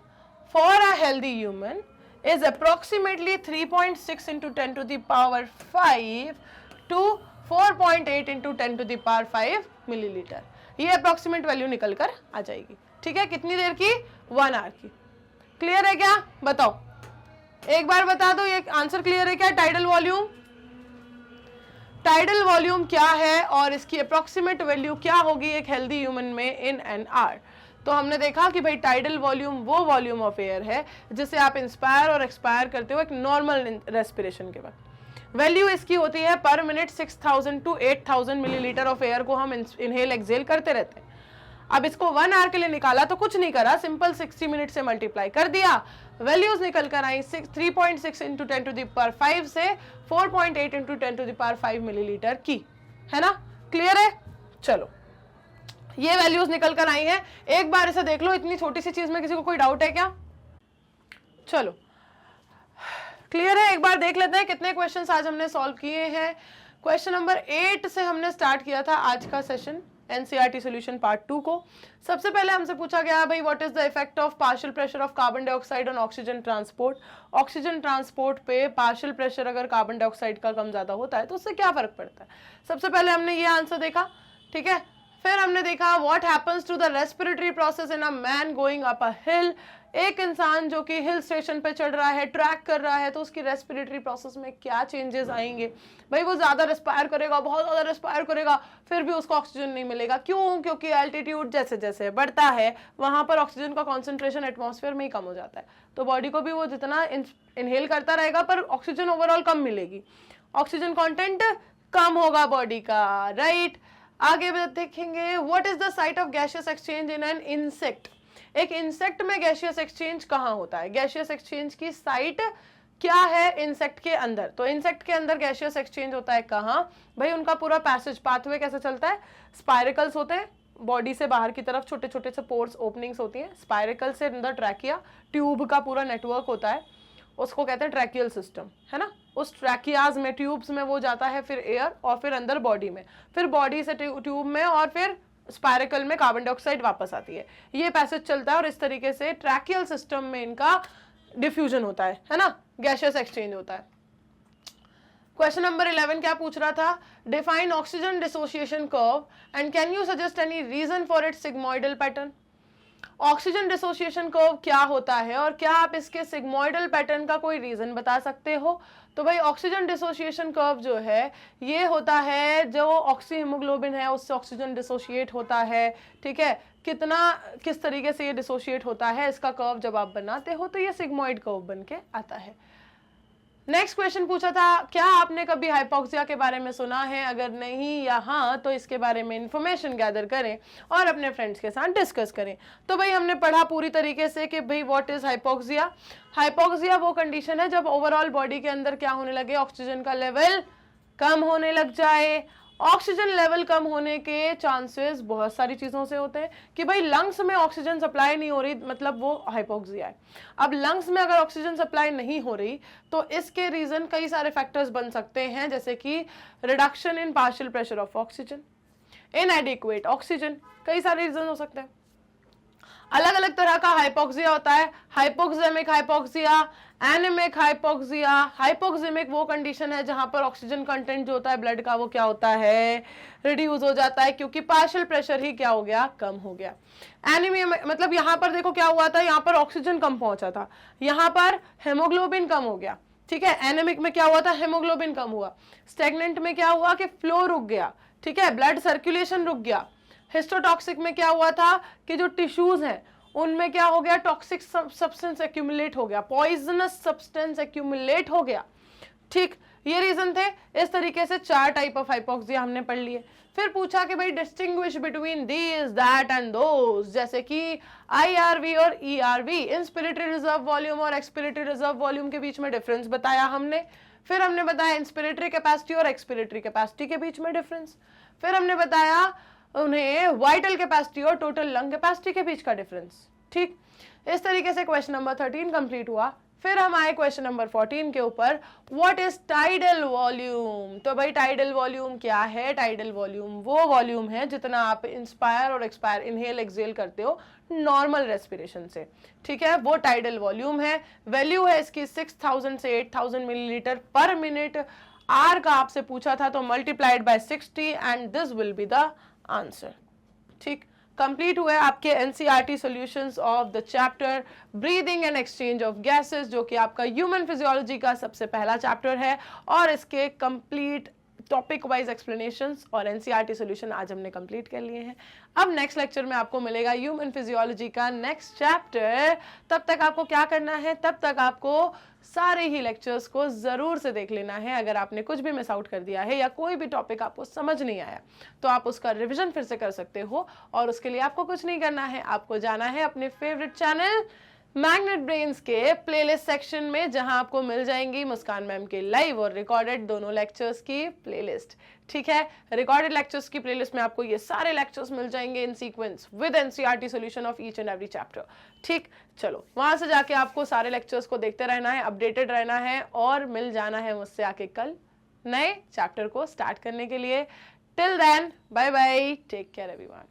for a healthy human is approximately 3.6 into 10 to the power 5 to 4.8 into 10 to the power 5 millilitre. ये अप्रोक्सीमेट वैल्यू निकल कर आ जाएगी। ठीक है, कितनी देर की? 1 आवर की। क्लियर है क्या? बताओ, एक बार बता दो, ये आंसर क्लियर है क्या? टाइडल वॉल्यूम क्या है और इसकी अप्रोक्सीमेट वैल्यू क्या होगी एक हेल्दी ह्यूमन में इन एन आवर? तो हमने देखा कि भाई टाइडल वॉल्यूम वो वॉल्यूम ऑफ एयर है जिसे आप इंस्पायर और एक्सपायर करते हो एक नॉर्मल रेस्पिरेशन के वक्त। वैल्यू इसकी होती है per minute 6000 to 8000 millilitre of air को हम इनहेल एक्सहेल करते रहते हैं। अब इसको 1 आवर के लिए निकाला तो कुछ नहीं करा, सिंपल 60 मिनट से मल्टीप्लाई कर दिया, वैल्यूज निकल कर आई 3.6 इंटू 10 टू द पावर 5 से 4.8 into 10 to the power 5 millilitre की, है ना। क्लियर है? चलो, ये वैल्यूज निकल कर आई हैं, एक बार इसे देख लो, इतनी छोटी सी चीज में किसी को कोई डाउट है क्या? चलो, क्लियर है? एक बार देख लेते हैं कितने क्वेश्चंस आज हमने सॉल्व किए हैं। क्वेश्चन नंबर 8 से हमने स्टार्ट किया था आज का सेशन एनसीईआरटी सॉल्यूशन पार्ट 2 को। सबसे पहले हमसे पूछा गया भाई what is the effect of partial pressure of carbon dioxide on oxygen transport. Oxygen transport पे पार्शियल प्रेशर अगर कार्बन डाइऑक्साइड का कम ज्यादा होता है तो उससे क्या फर्क पड़ता है। सबसे पहले हमने ये आंसर देखा, ठीक है। फिर हमने देखा what happens to the respiratory process in a man going up a hill. एक इंसान जो कि हिल स्टेशन पे चढ़ रहा है, ट्रैक कर रहा है, तो उसकी रेस्पिरेटरी प्रोसेस में क्या चेंजेस आएंगे। भाई वो ज्यादा रेस्पायर करेगा, बहुत ज्यादा रेस्पायर करेगा, फिर भी उसको ऑक्सीजन नहीं मिलेगा। क्यों? क्योंकि एल्टीट्यूड जैसे जैसे बढ़ता है वहां पर ऑक्सीजन का कॉन्सेंट्रेशन एटमॉस्फेयर में ही कम हो जाता है, तो बॉडी को भी वो जितना इनहेल करता रहेगा पर ऑक्सीजन ओवरऑल कम मिलेगी, ऑक्सीजन कॉन्टेंट कम होगा बॉडी का, राइट। आगे देखेंगे what is the site of gaseous exchange in an insect. एक इंसेक्ट में गैसियस एक्सचेंज कहाँ होता है, गैसियस एक्सचेंज की साइट क्या है इंसेक्ट के अंदर। तो इंसेक्ट के अंदर गैसियस एक्सचेंज होता है कहाँ? भाई उनका पूरा पैसेज पाथवे कैसे चलता है, स्पाइरिकल्स होते हैं, बॉडी से बाहर की तरफ छोटे छोटे से पोर्स ओपनिंग्स होती हैं, स्पाइरिकल से अंदर ट्रैकिया, ट्यूब का पूरा नेटवर्क होता है, उसको कहते हैं ट्रैकियल सिस्टम, है ना। उस ट्रैकियाज में ट्यूब्स में वो जाता है फिर एयर, और फिर अंदर बॉडी में, फिर बॉडी से ट्यूब में, और फिर स्पाइरिकल में कार्बन डाइऑक्साइड वापस आती है। ये पैसेज चलता है और इस तरीके से ट्रैकियल सिस्टम में इनका डिफ्यूजन होता है ना, गैसियस एक्सचेंज होता है। क्वेश्चन नंबर 11 क्या पूछ रहा था? Define oxygen dissociation curve and can you suggest any reason for its sigmoidal pattern. Oxygen dissociation curve क्या होता है और क्या आप इसके सिग्मोइडल पैटर्न का कोई रीजन बता सकते हो? तो भाई ऑक्सीजन डिसोसिएशन कर्व जो है ये होता है जो ऑक्सी हीमोग्लोबिन है उससे ऑक्सीजन डिसोशिएट होता है, ठीक है। किस तरीके से ये डिसोशिएट होता है, इसका कर्व जब आप बनाते हो तो ये सिग्मोइड कर्व बन के आता है। नेक्स्ट क्वेश्चन पूछा था, क्या आपने कभी हाइपोक्सिया के बारे में सुना है? अगर नहीं या हाँ तो इसके बारे में इंफॉर्मेशन गैदर करें और अपने फ्रेंड्स के साथ डिस्कस करें। तो भाई हमने पढ़ा पूरी तरीके से कि भाई व्हाट इज हाइपोक्सिया। हाइपोक्सिया वो कंडीशन है जब ओवरऑल बॉडी के अंदर क्या होने लगे, ऑक्सीजन का लेवल कम होने लग जाए। ऑक्सीजन लेवल कम होने के चांसेस बहुत सारी चीजों से होते हैं कि भाई लंग्स में ऑक्सीजन सप्लाई नहीं हो रही, मतलब वो हाइपोक्सिया है। अब लंग्स में अगर ऑक्सीजन सप्लाई नहीं हो रही तो इसके रीजन कई सारे फैक्टर्स बन सकते हैं, जैसे कि reduction in partial pressure of oxygen, इनएडिक्वेट oxygen, कई सारे रीजन हो सकते हैं। अलग अलग तरह का हाइपोक्सिया होता है, हाइपोक्सेमिक हाइपोक्सिया, एनेमिक हाइपोक्सिया। हाइपोक्सेमिक वो कंडीशन है जहां पर ऑक्सीजन कंटेंट जो होता है ब्लड का वो क्या होता है, रिड्यूस हो जाता है, क्योंकि पार्शियल प्रेशर ही क्या हो गया, कम हो गया। एनीमिया मतलब यहां पर देखो क्या हुआ था, यहां पर ऑक्सीजन कम पहुंचा था, यहां पर हेमोग्लोबिन कम हो गया, ठीक है। एनेमिक में क्या हुआ था, हेमोग्लोबिन कम हुआ। स्टेगनेंट में क्या हुआ कि फ्लो रुक गया, ठीक है, ब्लड सर्कुलेशन रुक गया। हिस्टोटॉक्सिक में क्या हुआ था कि जो टिश्यूज हैं उनमें क्या हो गया, टॉक्सिक सब्सटेंस एक्यूमुलेट हो गया, पॉइजनस सब्सटेंस एक्यूमुलेट हो गया, ठीक। ये रीजन थे। इस तरीके से 4 टाइप ऑफ हाइपोक्सिया हमने पढ़ लिए। फिर पूछा कि भाई distinguish between these, that and those, जैसे कि आईआरवी और ईआरवी, इंस्पिरेटरी रिजर्व वॉल्यूम और एक्सपिरेटरी रिजर्व वॉल्यूम के बीच में डिफरेंस बताया हमने। फिर हमने बताया इंस्पिरेटरी कैपेसिटी और एक्सपिरेटरी कैपेसिटी के बीच में डिफरेंस। फिर हमने बताया उन्हें वाइटल कैपेसिटी और टोटल लंग कैपेसिटी के बीच का डिफरेंस, ठीक। इस तरीके से क्वेश्चन नंबर 13 कंप्लीट हुआ। फिर हम आए क्वेश्चन नंबर 14 के ऊपर, व्हाट इज टाइडल वॉल्यूम। तो भाई टाइडल वॉल्यूम क्या है? टाइडल वॉल्यूम वो वॉल्यूम है जितना आप इंस्पायर और एक्सपायर, इनहेल एक्सहेल करते हो नॉर्मल रेस्पिरेशन से, ठीक है, वो टाइडल वॉल्यूम है। वैल्यू है इसकी 6000 से 8000 मिलीलीटर पर मिनट। आर का आपसे पूछा था तो multiplied by 60 and this will be the answer, ठीक। कंप्लीट हुए आपके NCERT solutions of the chapter breathing and exchange of gases, जो कि आपका ह्यूमन फिजियोलॉजी का सबसे पहला चैप्टर है, और इसके कंप्लीट टॉपिक वाइज एक्सप्लेनेशंस और एनसीईआरटी सॉल्यूशन आज हमने कंप्लीट कर लिए हैं। अब नेक्स्ट लेक्चर में आपको मिलेगा ह्यूमन फिजियोलॉजी का नेक्स्ट चैप्टर। तब तक आपको क्या करना है, तब तक आपको सारे ही लेक्चर्स को जरूर से देख लेना है। अगर आपने कुछ भी मिस आउट कर दिया है या कोई भी टॉपिक आपको समझ नहीं आया तो आप उसका रिवीजन फिर से कर सकते हो, और उसके लिए आपको कुछ नहीं करना है, आपको जाना है अपने फेवरेट चैनल मैग्नेट ब्रेन्स के प्लेलिस्ट सेक्शन में, जहां आपको मिल जाएंगी मुस्कान मैम के लाइव और रिकॉर्डेड दोनों लेक्चर्स की प्लेलिस्ट, ठीक है। रिकॉर्डेड लेक्चर्स की प्लेलिस्ट में आपको ये सारे लेक्चर्स मिल जाएंगे in sequence with NCERT solution of each and every chapter, ठीक। चलो वहां से जाके आपको सारे लेक्चर्स को देखते रहना है, अपडेटेड रहना है, और मिल जाना है मुझसे आके कल नए चैप्टर को स्टार्ट करने के लिए। Till then bye bye, take care everyone.